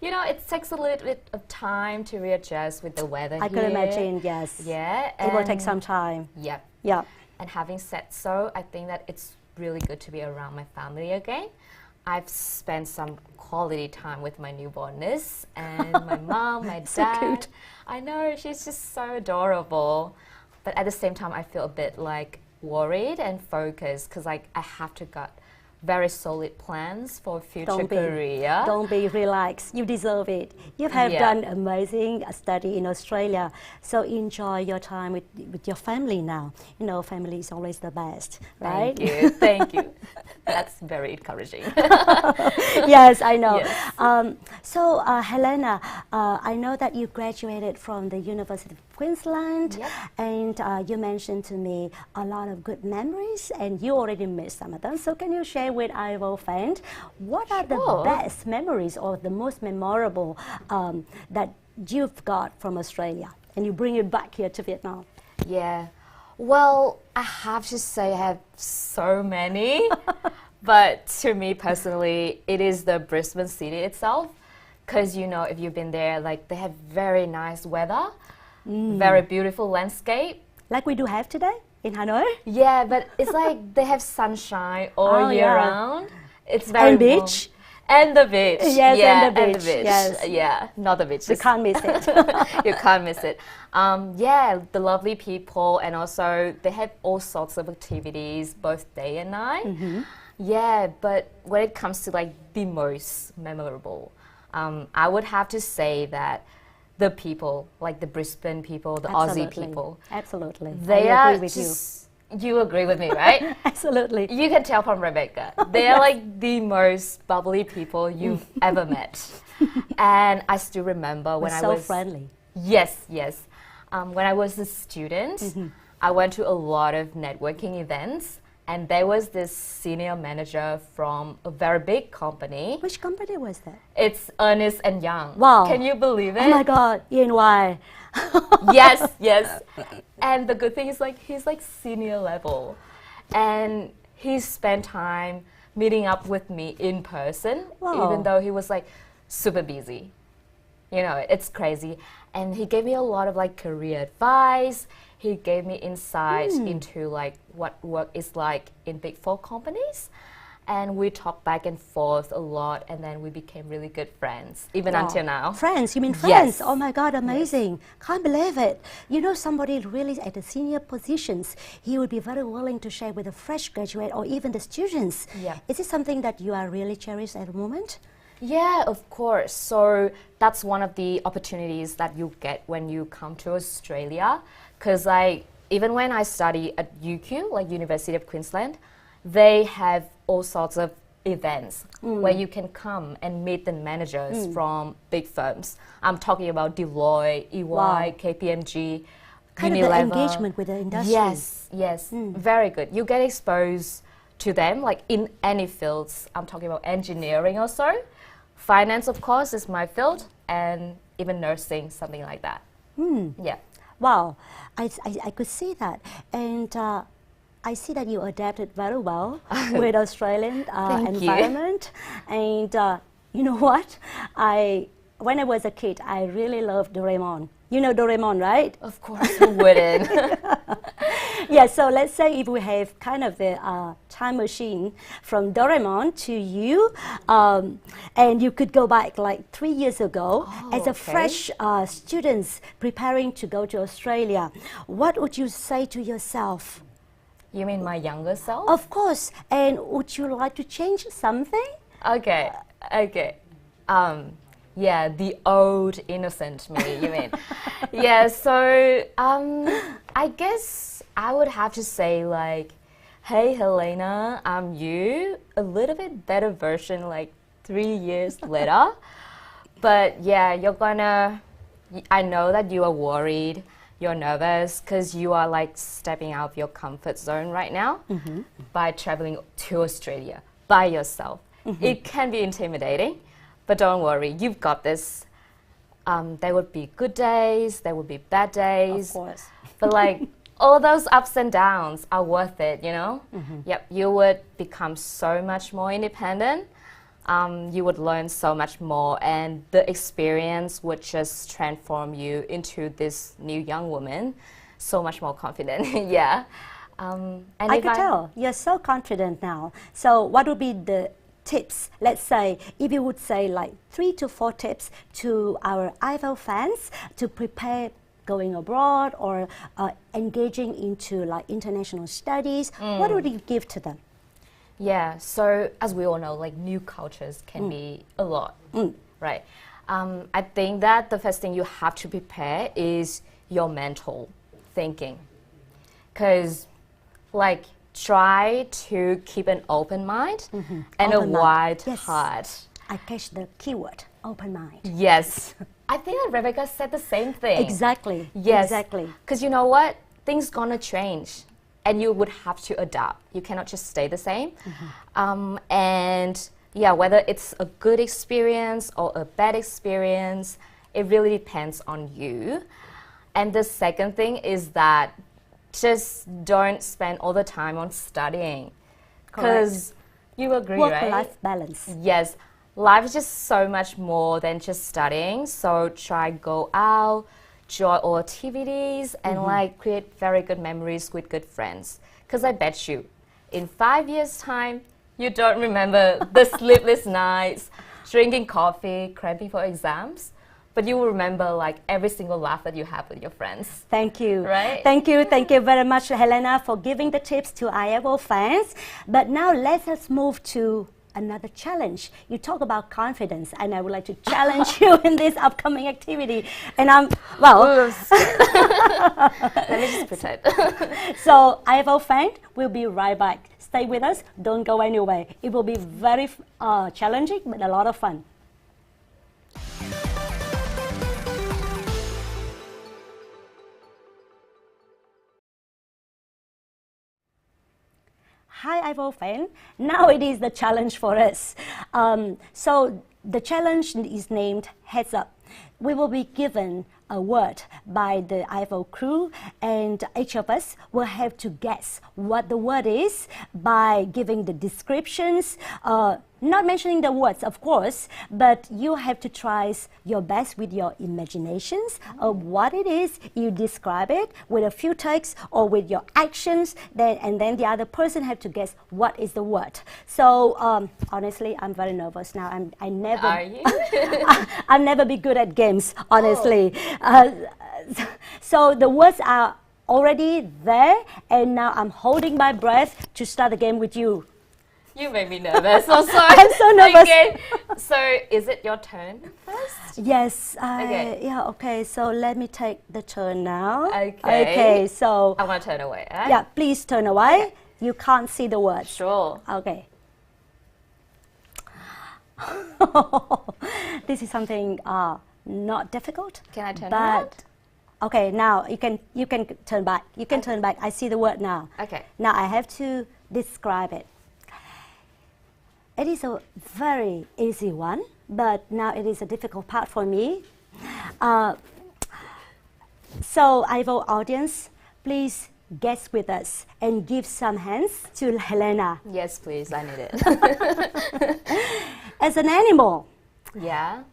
you know, it takes a little bit of time to readjust with the weather I here. could imagine, yes. Yeah. It will take some time. Yep. Yeah. And having said so, I think that it's really good to be around my family again. I've spent some quality time with my newborn niece and my mom, my dad. So cute. I know, she's just so adorable. But at the same time, I feel a bit like worried and focused because like I have to got very solid plans for future career. Don't be relaxed. You deserve it. You have done amazing study in Australia. So enjoy your time with your family now. You know, family is always the best, right? Thank you. That's very encouraging. Yes, I know. Yes. So, Helena, I know that you graduated from the University of Queensland, and you mentioned to me a lot of good memories, and you already missed some of them. So, can you share with IFO fans what are the best memories or the most memorable that you've got from Australia, and you bring it back here to Vietnam? Yeah. Well, I have to say I have so many, but to me personally, it is the Brisbane city itself. Because, you know, if you've been there, like, they have very nice weather, very beautiful landscape. Like we do have today in Hanoi? Yeah, but it's like they have sunshine all year round. It's very and beach? And the beach. Yes, yeah, and the beach. Yes. Yeah, not the beach. You can't miss it. You can't miss it. Yeah, the lovely people, and also they have all sorts of activities, both day and night. Yeah, but when it comes to like the most memorable, I would have to say that the people, like the Brisbane people, the Aussie people. Absolutely. They I are agree with you. You agree with me, right? Absolutely. You can tell from Rebecca. They are like the most bubbly people you've ever met. And I still remember when I was... so friendly. Yes. When I was a student, I went to a lot of networking events. And there was this senior manager from a very big company. Which company was that? It's Ernst & Young. Wow. Can you believe it? Oh my God, EY. Yes. And the good thing is like he's like senior level. And he spent time meeting up with me in person, even though he was like super busy. You know, it's crazy. And he gave me a lot of like career advice. He gave me insights into like what work is like in Big Four companies. And we talked back and forth a lot, and then we became really good friends, even until now. Friends? You mean friends? Yes. Oh my God, amazing. Can't believe it. You know, somebody really at the senior positions, he would be very willing to share with a fresh graduate or even the students. Yeah. Is it something that you are really cherished at the moment? Yeah, of course. So that's one of the opportunities that you get when you come to Australia. Because like, even when I study at UQ, like University of Queensland, they have all sorts of events where you can come and meet the managers from big firms. I'm talking about Deloitte, EY, KPMG, Kind Unilever. of the engagement with the industry. Yes, very good. You get exposed to them, like in any fields. I'm talking about engineering also. Finance, of course, is my field, and even nursing, something like that. Yeah. Wow, I could see that. And I see that you adapted very well with Australian environment. And you know what? I when I was a kid, I really loved Doraemon. You know Doraemon, right? Of course, who wouldn't? Yeah, so let's say if we have kind of the time machine from Doraemon to you, and you could go back like 3 years ago as a fresh student preparing to go to Australia, what would you say to yourself? You mean my younger self? Of course. And would you like to change something? Okay. Yeah, the old innocent me, you mean? Yeah, so I guess I would have to say like, hey Helena, I'm you, a little bit better version like 3 years later. But yeah, I know that you are worried, you're nervous because you are like stepping out of your comfort zone right now by traveling to Australia by yourself. It can be intimidating. But don't worry, you've got this. There would be good days, there would be bad days. Of course. But like, all those ups and downs are worth it, you know? Yep, you would become so much more independent. You would learn so much more, and the experience would just transform you into this new young woman, so much more confident, yeah. And I could tell, you're so confident now. So what would be the tips, let's say, if you would say like 3 to 4 tips to our IFO fans to prepare going abroad or engaging into like international studies, what would you give to them? Yeah, so as we all know, like new cultures can be a lot, right? I think that the first thing you have to prepare is your mental thinking, because like try to keep an open mind and a wide heart. I catch the keyword, open mind. Yes. I think that Rebecca said the same thing. Exactly. Yes. Exactly. Because you know what? Things gonna change and you would have to adapt. You cannot just stay the same. And yeah, whether it's a good experience or a bad experience, it really depends on you. And the second thing is that just don't spend all the time on studying, because you agree, right? Work-life balance. Yes, life is just so much more than just studying. So try go out, join all activities, and like create very good memories with good friends. Because I bet you, in 5 years' time, you don't remember the sleepless nights, drinking coffee, cramping for exams. But you will remember like every single laugh that you have with your friends. Thank you. Right? Thank you very much, Helena, for giving the tips to IFO fans. But now let us move to another challenge. You talk about confidence, and I would like to challenge you in this upcoming activity. And I'm, well... Let me just pretend. So, IFO fan, we'll be right back. Stay with us. Don't go anywhere. It will be very challenging, but a lot of fun. Hi IFO fan, now it is the challenge for us. So the challenge is named Heads Up. We will be given a word by the IFO crew, and each of us will have to guess what the word is by giving the descriptions, not mentioning the words, of course, but you have to try your best with your imaginations of what it is. You describe it with a few takes or with your actions, and then the other person have to guess what is the word. So honestly, I'm very nervous now. I never. Are you? I'll never be good at games, honestly. So the words are already there, and now I'm holding my breath to start the game with you. You made me nervous. I'm sorry. I'm so nervous. Okay. So, is it your turn first? Yes. Okay. Yeah. Okay. So let me take the turn now. Okay. Okay. So I want to turn away. Right? Yeah. Please turn away. Okay. You can't see the word. Sure. Okay. This is something not difficult. Can I turn but around? Okay. Now you can turn back. You can turn back. I see the word now. Okay. Now I have to describe it. It is a very easy one, but now it is a difficult part for me. So, IFO audience, please guess with us and give some hands to Helena. Yes, please. I need it. As an animal. Yeah.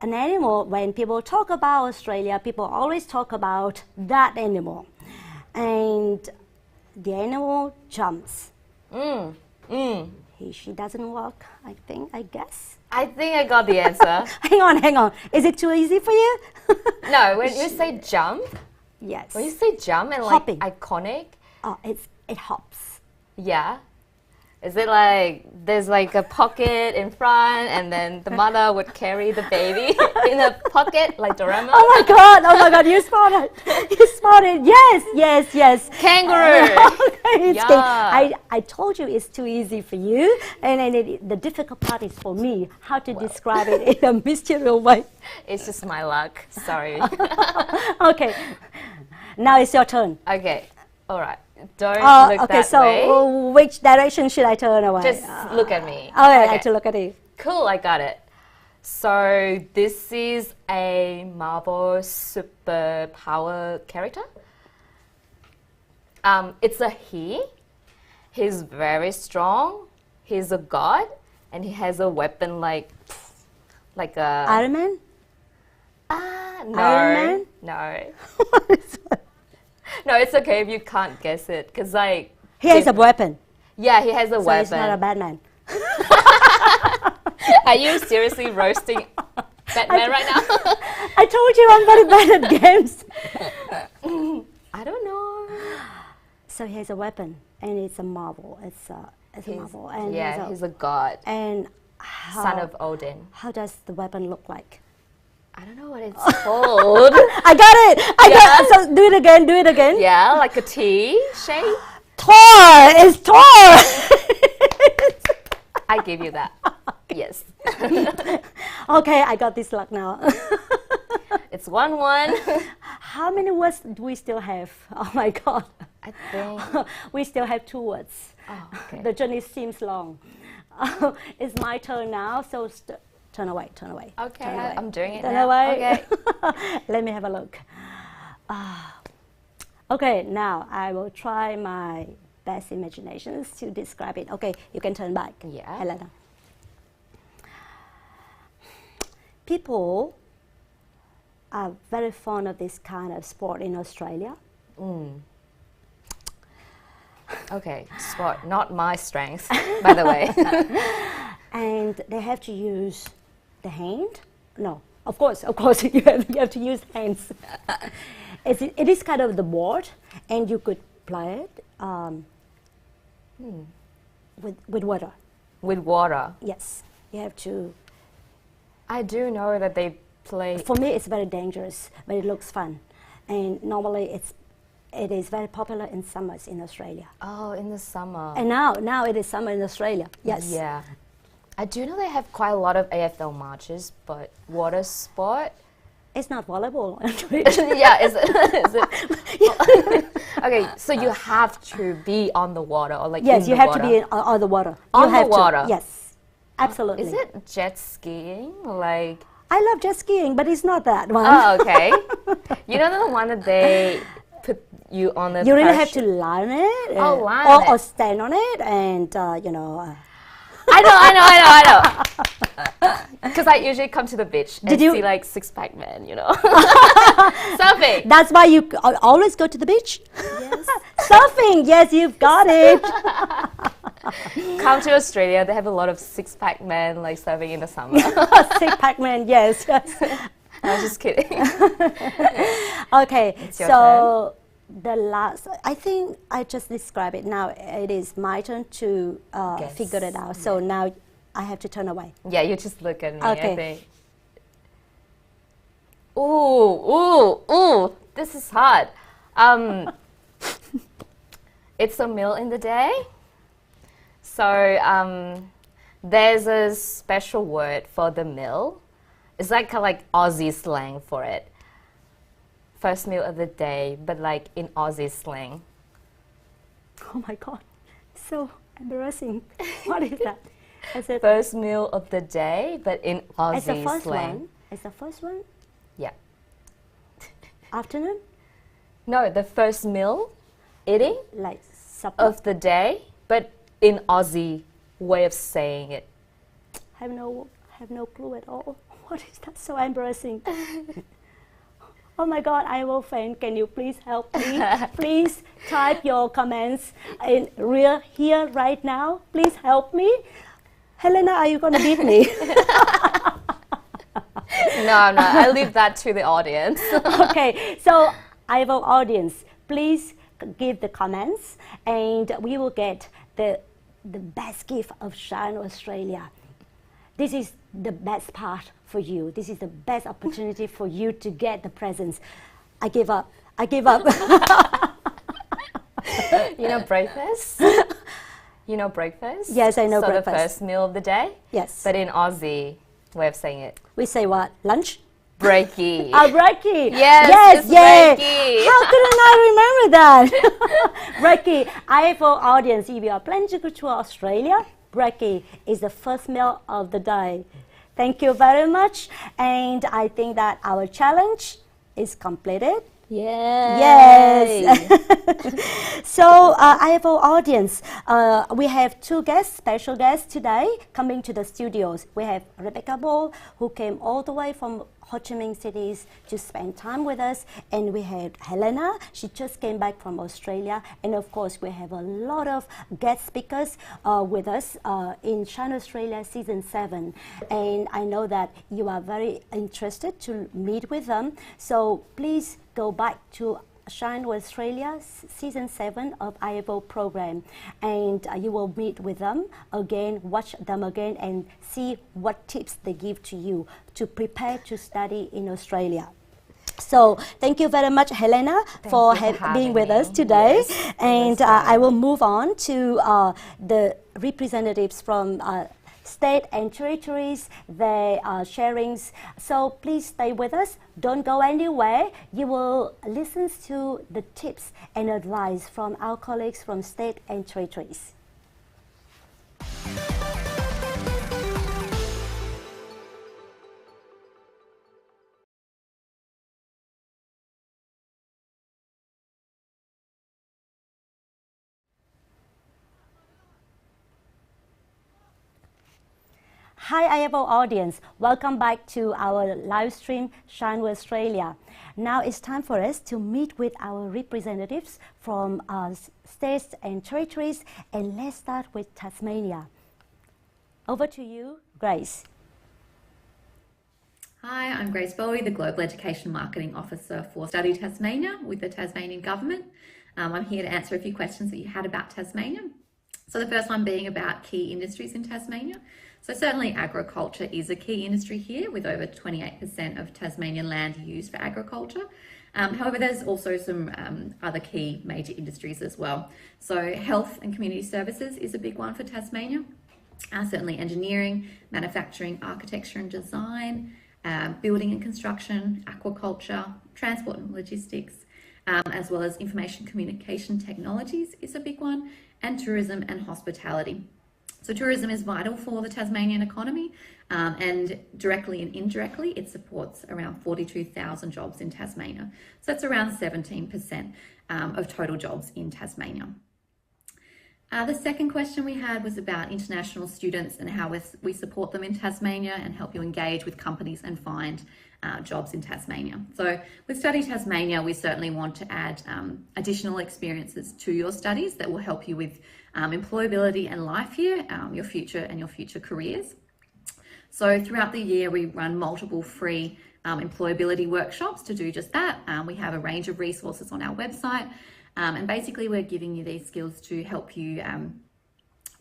an animal, when people talk about Australia, people always talk about that animal. And the animal jumps. She doesn't walk, I guess. I think I got the answer. Hang on. Is it too easy for you? No, when you say jump. Yes. When you say jump and Hopping. like iconic. Oh, it hops. Yeah. Is it like there's like a pocket in front and then the mother would carry the baby in a pocket like Doraemon? Oh my god, you spotted. Yes. Kangaroo. Okay, it's Yeah. good. I told you it's too easy for you, and then the difficult part is for me, how to describe it in a mysterious way. It's just my luck. Sorry. Okay. Now it's your turn. Okay. All right. Don't look okay, that so way. which direction should I turn away? Just look at me. Okay, I have to look at you. Cool, I got it. So this is a Marvel superpower character. It's a he. He's very strong. He's a god, and he has a weapon like a Iron Man? no, Iron Man? no. No, it's okay if you can't guess it, because like He has a weapon. Yeah, he has a So weapon. he's not a Batman. Are you seriously roasting Batman right now? I told you I'm very bad at games. I don't know. So he has a weapon, and it's a Marvel. It's a Marvel. And he's a god. And Son of Odin. How does the weapon look like? I don't know what it's called. I got it. I got it. So do it again. Yeah, like a T shape. Thor. It's Thor. I give you that. Yes. Okay, I got this luck now. It's 1-1. How many words do we still have? Oh my god. I think we still have 2 words. Oh, okay. The journey seems long. It's my turn now, so turn away. Okay, turn away. I'm doing it Turn now. away. Okay. Let me have a look. Okay, now I will try my best imaginations to describe it. Okay, you can turn back. Yeah. Helena. People are very fond of this kind of sport in Australia. Okay, sport, not my strength, by the way. And they have to use the hand. No, of course, you have to use hands. It is kind of the board, and you could play it with water. With water? Yes, you have to. I do know that they play. For me, it's very dangerous, but it looks fun, and normally it is very popular in summers in Australia. Oh, in the summer. And now it is summer in Australia. Yes. Yeah. I do know they have quite a lot of AFL marches, but water sport. It's not volleyball. Yeah, is it? Okay, so you have to be on the water or like yes, in you the have water. to be on the water. On you have the water. To. Yes, absolutely. Is it jet skiing? Like I love jet skiing, but it's not that one. Oh, okay. You know the one that they put you on the. You really have to line it. Or stand on it, and you know. I know. Because I usually come to the beach and see like six-pack men, you know. Surfing. That's why you always go to the beach? Yes. Surfing, yes, you've got it. Come to Australia, they have a lot of six-pack men like surfing in the summer. Six-pack men, yes. I was just kidding. Okay, it's your so the last, I think I just described it. Now it is my turn to figure it out. So now I have to turn away. Yeah, you just look at me, okay. I think. Ooh, this is hard. It's a meal in the day. So there's a special word for the meal. It's like Aussie slang for it. First meal of the day, but like in Aussie slang. Oh my God, so embarrassing. What is that? Is it first meal of the day, but in Aussie it's the first slang. One? It's the first one? Yeah. Afternoon? No, the first meal, eating like supper of the day, but in Aussie way of saying it. Have no clue at all. What is that? So embarrassing. Oh my God, IFO fan, can you please help me? Please type your comments in real here right now. Please help me. Helena, are you gonna beat me? No, I'm not. I leave that to the audience. Okay, so IFO audience, please give the comments and we will get the best gift of Shine Australia. This is the best part for you. This is the best opportunity for you to get the presents. I give up. I give up. You know breakfast? You know breakfast? Yes, I know so breakfast. So the first meal of the day? Yes. But in Aussie way of saying it. We say what? Lunch? Breaky. Breaky. Yes, yes. breaky. How couldn't I remember that? Breaky. IFO audience, if you are planning to go to Australia, breaky is the first meal of the day. Thank you very much. And I think that our challenge is completed. Yes. So, IFO audience, we have two guests, special guests today coming to the studios. We have Rebecca Ball, who came all the way from Ho Chi Minh cities to spend time with us, and we had Helena. She just came back from Australia, and of course we have a lot of guest speakers with us in Shine Australia Season 7, and I know that you are very interested to meet with them, so please go back to Shine Australia Season 7 of IFO program, and you will meet with them again, watch them again, and see what tips they give to you to prepare to study in Australia. So thank you very much, Helena, for being with us today. Yes, and I will move on to the representatives from state and territories, their sharings. So please stay with us. Don't go anywhere. You will listen to the tips and advice from our colleagues from state and territories. Hi IFO audience, welcome back to our live stream Shine Australia. Now it's time for us to meet with our representatives from states and territories, and let's start with Tasmania. Over to you, Grace. Hi, I'm Grace Bowie, the Global Education Marketing Officer for Study Tasmania with the Tasmanian Government. I'm here to answer a few questions that you had about Tasmania. So the first one being about key industries in Tasmania. So certainly agriculture is a key industry here, with over 28% of Tasmanian land used for agriculture. However, there's also some other key major industries as well. So health and community services is a big one for Tasmania. Certainly engineering, manufacturing, architecture and design, building and construction, aquaculture, transport and logistics, as well as information communication technologies is a big one, and tourism and hospitality. So tourism is vital for the Tasmanian economy, and directly and indirectly it supports around 42,000 jobs in Tasmania. So that's around 17% of total jobs in Tasmania. The second question we had was about international students and how we support them in Tasmania and help you engage with companies and find jobs in Tasmania. So with Study Tasmania, we certainly want to add additional experiences to your studies that will help you with employability and life here, your future careers. So throughout the year, we run multiple free employability workshops to do just that. We have a range of resources on our website, and basically we're giving you these skills to help you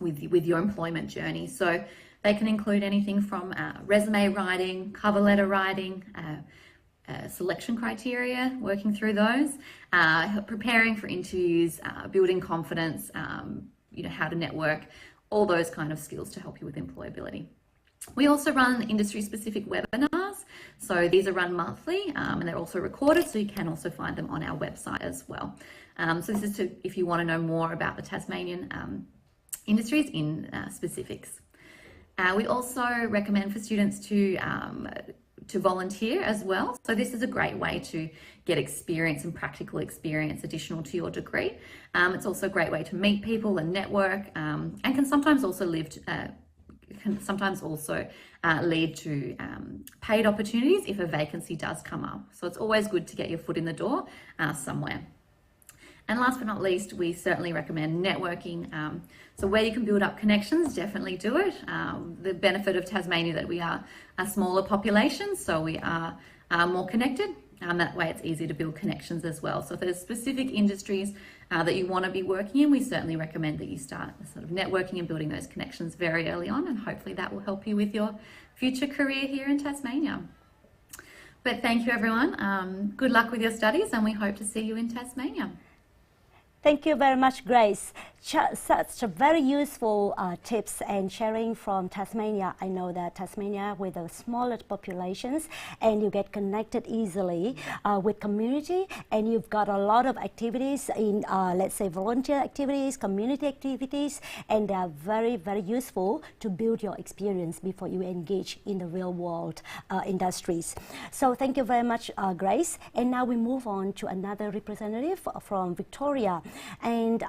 with your employment journey. So they can include anything from resume writing, cover letter writing, selection criteria, working through those, preparing for interviews, building confidence, how to network, all those kind of skills to help you with employability. We also run industry-specific webinars. So these are run monthly, and they're also recorded, so you can also find them on our website as well. So this is if you want to know more about the Tasmanian industries in specifics. We also recommend for students to volunteer as well. So this is a great way to get experience and practical experience additional to your degree. It's also a great way to meet people and network, and can sometimes also can sometimes also lead to paid opportunities if a vacancy does come up. So it's always good to get your foot in the door somewhere. And last but not least, we certainly recommend networking. So where you can build up connections, definitely do it. The benefit of Tasmania that we are a smaller population, so we are more connected. That way it's easy to build connections as well. So if there's specific industries that you want to be working in, we certainly recommend that you start sort of networking and building those connections very early on, and hopefully that will help you with your future career here in Tasmania. But thank you everyone. Good luck with your studies, and we hope to see you in Tasmania. Thank you very much, Grace. Such a very useful tips and sharing from Tasmania. I know that Tasmania with the smallest populations, and you get connected easily with community, and you've got a lot of activities in, let's say, volunteer activities, community activities, and they are very, very useful to build your experience before you engage in the real world industries. So thank you very much, Grace. And now we move on to another representative from Victoria. And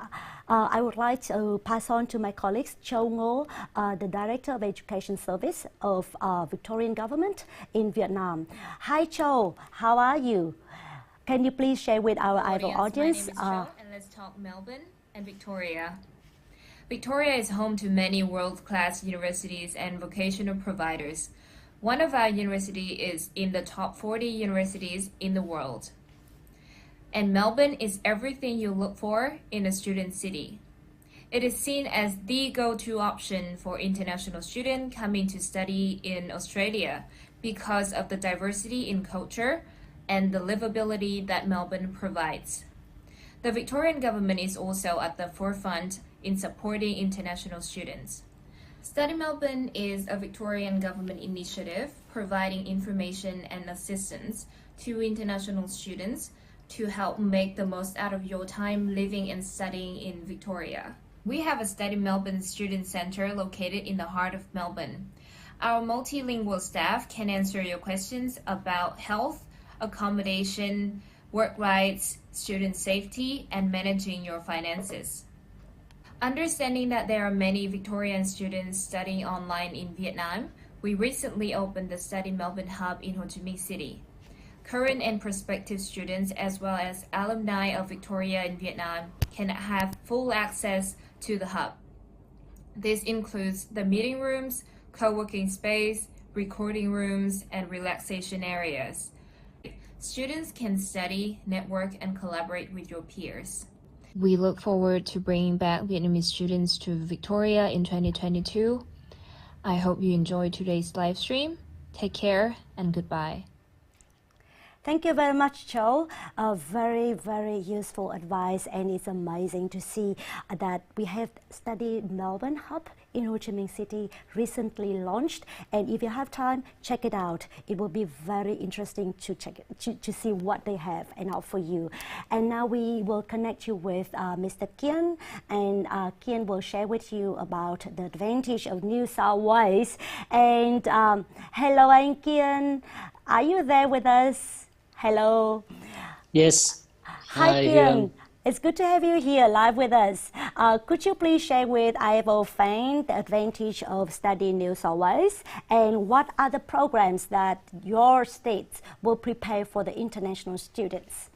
I would like to pass on to my colleagues, Châu Ngô, the Director of Education Service of Victorian Government in Vietnam. Hi Châu, how are you? Can you please share with our IFO audience? My name is Châu, and let's talk Melbourne and Victoria. Victoria is home to many world-class universities and vocational providers. One of our universities is in the top 40 universities in the world. And Melbourne is everything you look for in a student city. It is seen as the go-to option for international students coming to study in Australia because of the diversity in culture and the livability that Melbourne provides. The Victorian government is also at the forefront in supporting international students. Study Melbourne is a Victorian government initiative providing information and assistance to international students to help make the most out of your time living and studying in Victoria. We have a Study Melbourne Student Centre located in the heart of Melbourne. Our multilingual staff can answer your questions about health, accommodation, work rights, student safety, and managing your finances. Understanding that there are many Victorian students studying online in Vietnam, we recently opened the Study Melbourne Hub in Ho Chi Minh City. Current and prospective students, as well as alumni of Victoria in Vietnam, can have full access to the hub. This includes the meeting rooms, co-working space, recording rooms, and relaxation areas. Students can study, network, and collaborate with your peers. We look forward to bringing back Vietnamese students to Victoria in 2022. I hope you enjoyed today's live stream. Take care and goodbye. Thank you very much, Châu. Very, very useful advice, and it's amazing to see that we have Study Melbourne Hub in Ho Chi Minh City recently launched. And if you have time, check it out. It will be very interesting to check it, to see what they have and offer you. And now we will connect you with Mr. Kiên, and Kiên will share with you about the advantage of New South Wales. And hello, anh Kiên. Are you there with us? Hello. Yes. Hi, Kiên. It's good to have you here live with us. Could you please share with IFO fans the advantage of studying New South Wales, and what are the programs that your state will prepare for the international students?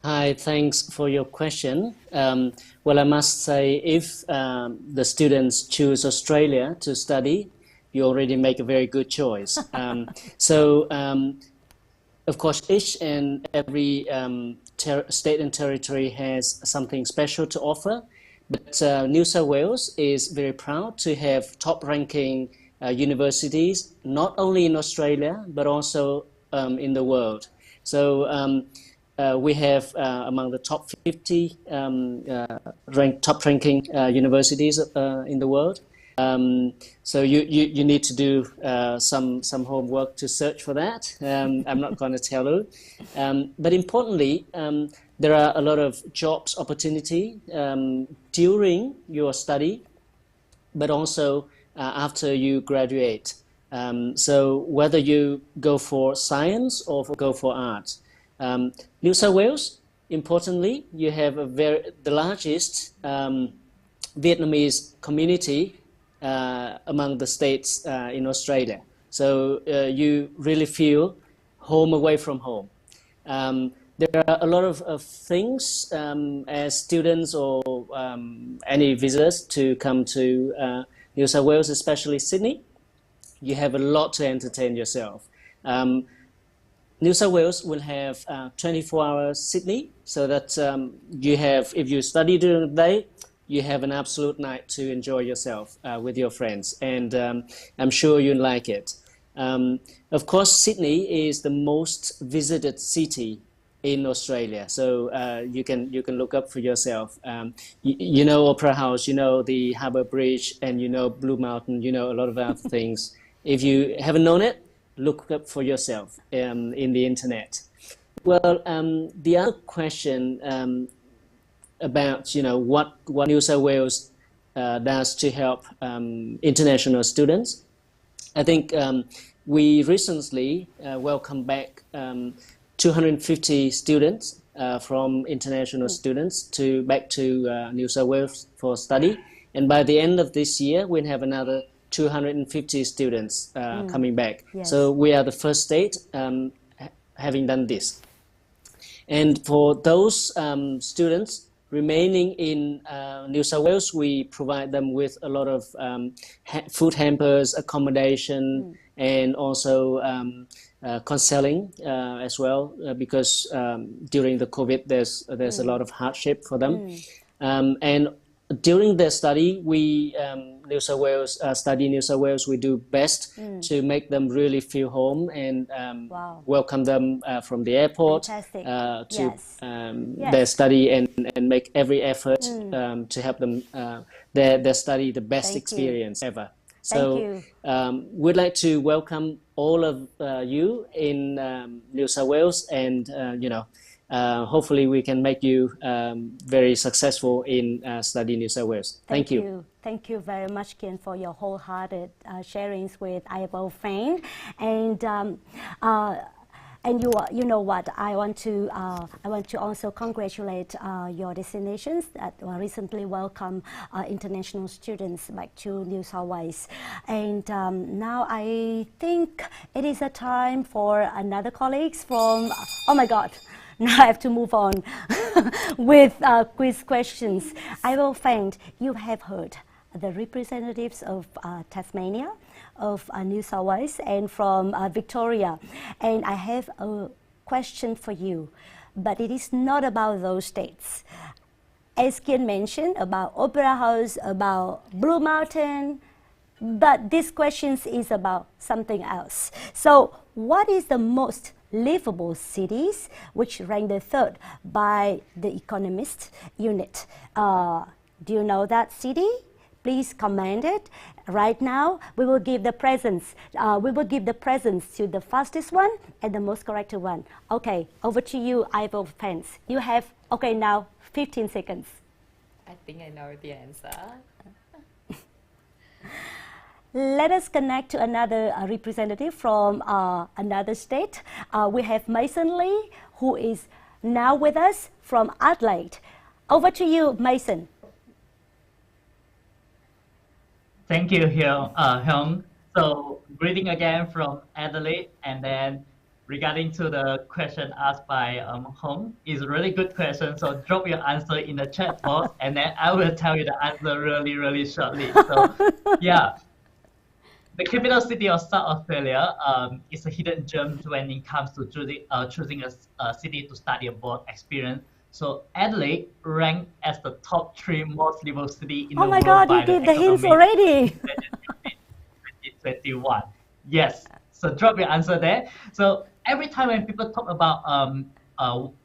Hi, thanks for your question. Well, I must say, if the students choose Australia to study, you already make a very good choice. Of course, each and every state and territory has something special to offer, but New South Wales is very proud to have top-ranking universities, not only in Australia, but also in the world. So we have among the top 50 top-ranking universities in the world. So you need to do some homework to search for that. I'm not going to tell you. But importantly, there are a lot of jobs opportunity during your study, but also after you graduate. So whether you go for science or go for art. New South Wales, importantly, you have the largest Vietnamese community among the states in Australia. So you really feel home away from home. There are a lot of things as students or any visitors to come to New South Wales, especially Sydney. You have a lot to entertain yourself. New South Wales will have 24 hours Sydney, so that you have, if you study during the day, you have an absolute night to enjoy yourself with your friends, and I'm sure you'll like it. Of course, Sydney is the most visited city in Australia, so you can look up for yourself. You know Opera House, you know the Harbour Bridge, and you know Blue Mountain, you know a lot of other things. If you haven't known it, look up for yourself in the internet. Well, the other question about what New South Wales does to help international students. I think we recently welcomed back 250 students from international students back to New South Wales for study, and by the end of this year we'll have another 250 students coming back. Yes. So we are the first state having done this. And for those students remaining in New South Wales, we provide them with a lot of food hampers, accommodation, and also counseling as well, because during the COVID there's a lot of hardship for them. And during their study, we New South Wales, we do best to make them really feel home and welcome them from the airport to their study, and make every effort to help them their study the best experience ever. So we'd like to welcome all of you in New South Wales, and hopefully we can make you very successful in studying New South Wales. Thank you. Thank you very much, Kian, for your wholehearted sharings with IFO fans. And you know what? I want to also congratulate your destinations that recently welcomed international students back to New South Wales. And now I think it is a time for another colleagues from. Oh my God! Now I have to move on with quiz questions. I will find you have heard the representatives of Tasmania, of New South Wales, and from Victoria. And I have a question for you, but it is not about those states. As Kian mentioned, about Opera House, about Blue Mountain, but this question is about something else. So what is the most livable cities, which ranked the third by the Economist unit? Do you know that city? Please comment it. Right now, we will give the presents. We will give the presents to the fastest one and the most correct one. Okay, over to you, IFO fans. You have, okay, now 15 seconds. I think I know the answer. Let us connect to another representative from another state. We have Mason Lee, who is now with us from Adelaide. Over to you, Mason. Thank you, Hyung. So, greeting again from Adelaide, and then regarding to the question asked by Hong, is a really good question. So, drop your answer in the chat box, and then I will tell you the answer really, really shortly. So, yeah, the capital city of South Australia is a hidden gem when it comes to choosing a city to study abroad experience. So Adelaide ranked as the top 3 most livable city in the world. Oh my God, you gave the hints already. 2021. Yes. So drop your answer there. So every time when people talk about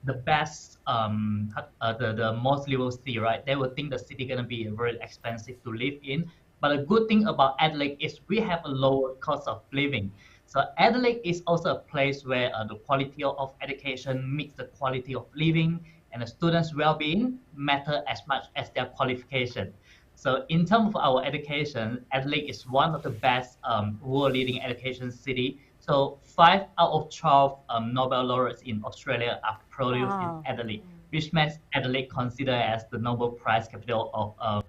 the best, the most livable city, right? They will think the city gonna be very expensive to live in. But the good thing about Adelaide is we have a lower cost of living. So Adelaide is also a place where the quality of education meets the quality of living, and the students' well-being matter as much as their qualification. So in terms of our education, Adelaide is one of the best world-leading education city. So 5 out of 12 Nobel laureates in Australia are produced in Adelaide, which makes Adelaide considered as the Nobel Prize capital of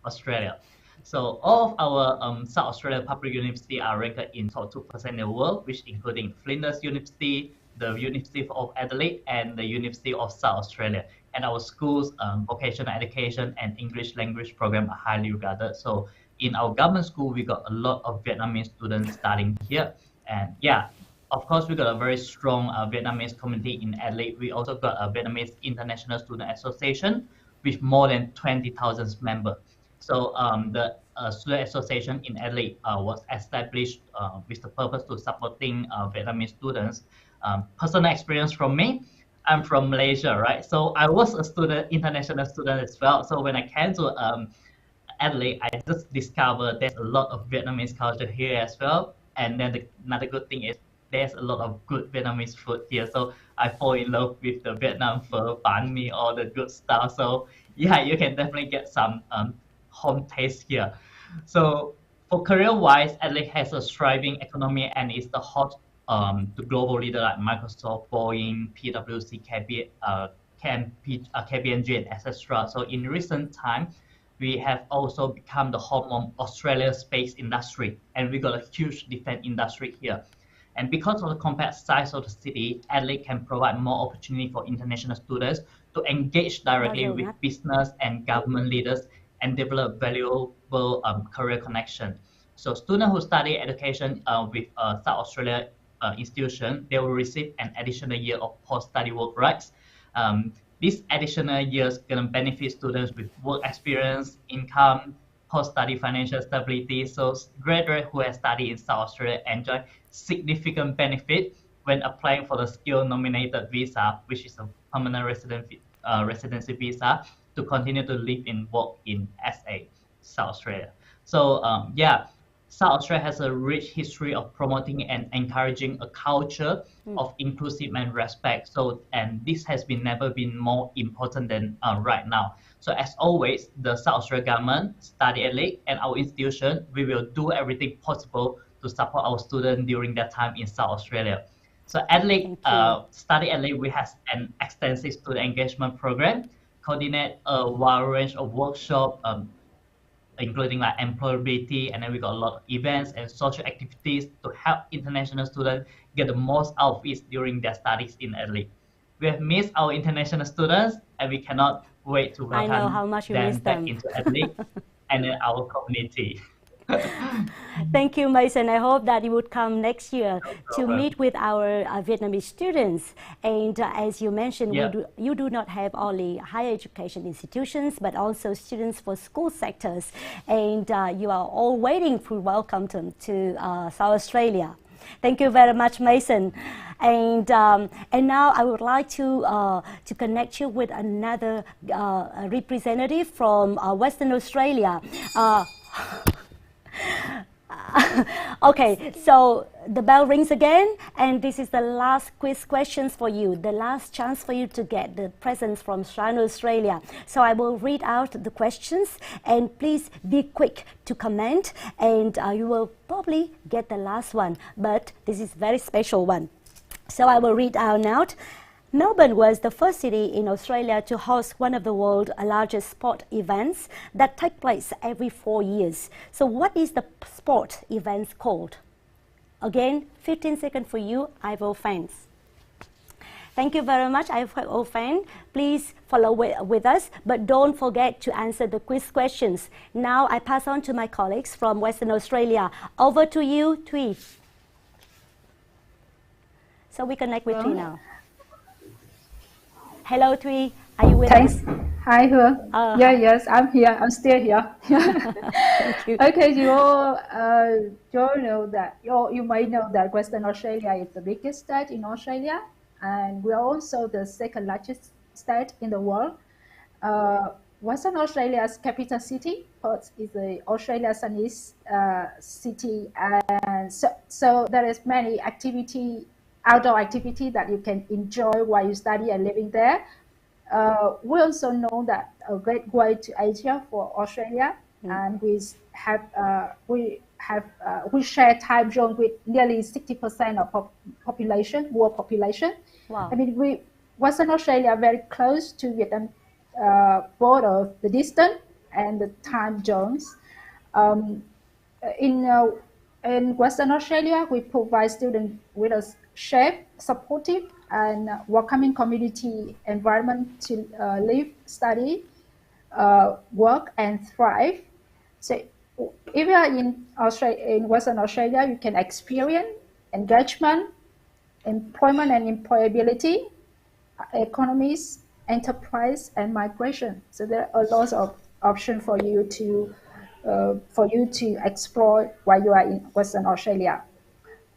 Australia. So all of our South Australia public universities are ranked in top 2% in the world, which including Flinders University, the University of Adelaide, and the University of South Australia. And our schools, vocational education and English language program are highly regarded. So in our government school, we got a lot of Vietnamese students studying here. And yeah, of course, we got a very strong Vietnamese community in Adelaide. We also got a Vietnamese International Student Association with more than 20,000 members. So the Student Association in Adelaide was established with the purpose to supporting Vietnamese students. Personal experience from me, I'm from Malaysia, right? So I was a student, international student as well. So when I came to Adelaide, I just discovered there's a lot of Vietnamese culture here as well. And then another good thing is there's a lot of good Vietnamese food here. So I fall in love with the Vietnam pho, banh mi, all the good stuff. So yeah, you can definitely get some home taste here. So for career-wise, Adelaide has a thriving economy and is the hot to global leader like Microsoft, Boeing, PwC, KPMG, and etc. So in recent time, we have also become the home of Australia's space industry, and we got a huge defense industry here. And because of the compact size of the city, Adelaide can provide more opportunity for international students to engage directly with business and government leaders and develop valuable career connection. So students who study education with South Australia institution, they will receive an additional year of post-study work rights. This additional years gonna benefit students with work experience, income, post-study financial stability. So graduates who have studied in South Australia enjoy significant benefit when applying for the skill-nominated visa, which is a permanent residency visa, to continue to live and work in SA, South Australia. So yeah, South Australia has a rich history of promoting and encouraging a culture of inclusive and respect. So, and this has never been more important than right now. So as always, the South Australia government, Study Adelaide, and our institution, we will do everything possible to support our students during their time in South Australia. So Adelaide, Study Adelaide, we have an extensive student engagement program, coordinate a wide range of workshops, including like employability, and then we got a lot of events and social activities to help international students get the most out of it during their studies in Adelaide. We have missed our international students, and we cannot wait to welcome them back into Adelaide and in our community. Thank you, Mason. I hope that you would come next year to meet with our Vietnamese students. And as you mentioned, you do not have only higher education institutions, but also students for school sectors. And you are all waiting for welcome to South Australia. Thank you very much, Mason. And now I would like to connect you with another representative from Western Australia. Okay, so the bell rings again, and this is the last quiz questions for you, the last chance for you to get the presents from TRÍI Australia. So I will read out the questions, and please be quick to comment, and you will probably get the last one, but this is a very special one. So I will read out now. Melbourne was the first city in Australia to host one of the world's largest sport events that take place every 4 years. So what is the sport event called? Again, 15 seconds for you, IFO fans. Thank you very much, IFO fan. Please follow with us, but don't forget to answer the quiz questions. Now I pass on to my colleagues from Western Australia. Over to you, Thuy. So we connect with Thuy now. Hello, Thuy. Are you with us? Hi, Hương. Yes, I'm here. I'm still here. Thank you. Okay, you know that you might know that Western Australia is the biggest state in Australia, and we are also the second largest state in the world. Western Australia's capital city, Perth, is the Australia's sunniest city, and so there is many outdoor activity that you can enjoy while you study and living there. We also know that a great way to Asia for Australia, and we share time zone with nearly 60% of world population. Wow. I mean, Western Australia very close to Vietnam border, the distance and the time zones. In Western Australia, we provide students with a safe, supportive, and welcoming community environment to live, study, work, and thrive. So, if you are in Western Australia, you can experience engagement, employment and employability, economies, enterprise, and migration. So there are lots of options for you to explore while you are in Western Australia.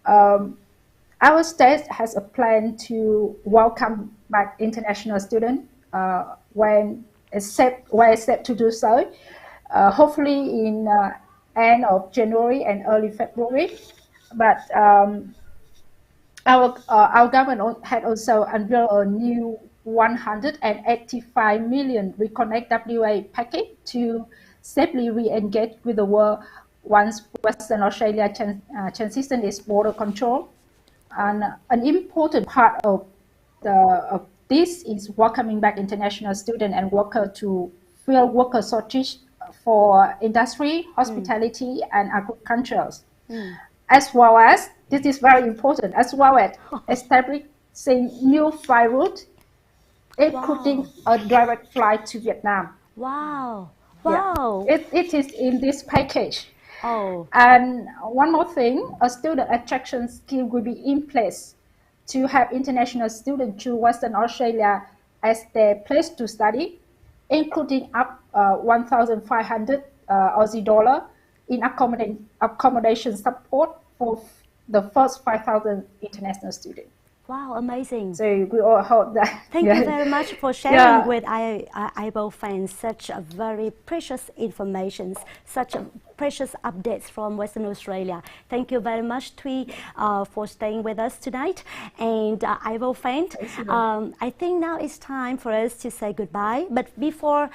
Our state has a plan to welcome back international students when accept to do so. Hopefully in end of January and early February. But our government had also unveiled a new 185 million Reconnect WA package to safely re-engage with the world once Western Australia transitions its border control. And an important part of this is welcoming back international students and workers to fill worker shortage for industry, hospitality, and agriculture. As well as, this is very important, as well as establishing new flight routes, including a direct flight to Vietnam. Wow. Wow. Yeah. It is in this package. Oh. And one more thing, a student attraction scheme will be in place to have international students to Western Australia as their place to study, including up 1,500 Aussie dollar in accommodation support for the first 5,000 international students. Wow, amazing. So we all hope that. Thank you very much for sharing with IELTS fans such a very precious information, such a precious updates from Western Australia. Thank you very much, TRÍI, for staying with us tonight. And IELTS fans, I think now it's time for us to say goodbye. But before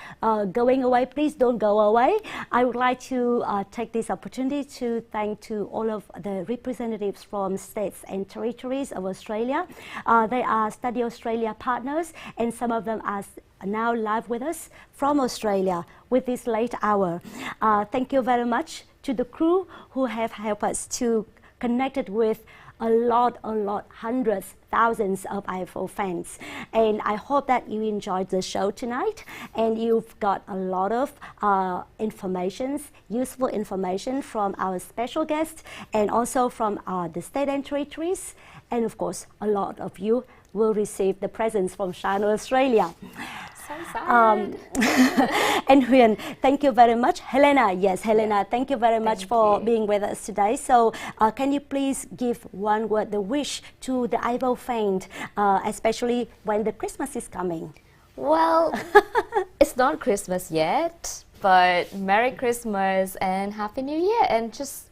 going away, please don't go away. I would like to take this opportunity to thank to all of the representatives from states and territories of Australia. They are Study Australia partners, and some of them are now live with us from Australia with this late hour. Thank you very much to the crew who have helped us to connect it with a lot, hundreds, thousands of IFO fans. And I hope that you enjoyed the show tonight and you've got a lot of useful information from our special guests and also from the state and territories. And of course, a lot of you will receive the presents from China Australia. So sad. And Huyền, thank you very much. Helena, yes, Helena, thank you very much for being with us today. So can you please give one word, the wish to the IELTS fans, especially when the Christmas is coming? Well, it's not Christmas yet, but Merry Christmas and Happy New Year, and just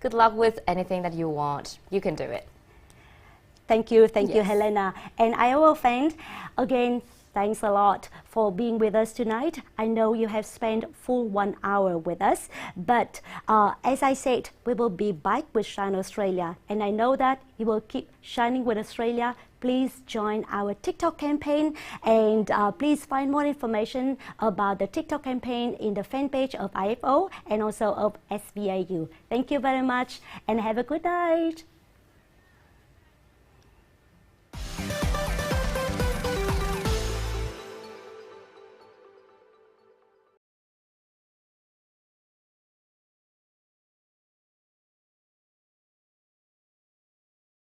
good luck with anything that you want. You can do it. Thank you, Helena. And IELTS fans, again, thanks a lot for being with us tonight. I know you have spent full 1 hour with us, but as I said, we will be back with Shine Australia, and I know that you will keep shining with Australia. Please join our TikTok campaign, and please find more information about the TikTok campaign in the fan page of IFO and also of SVAU. Thank you very much, and have a good night.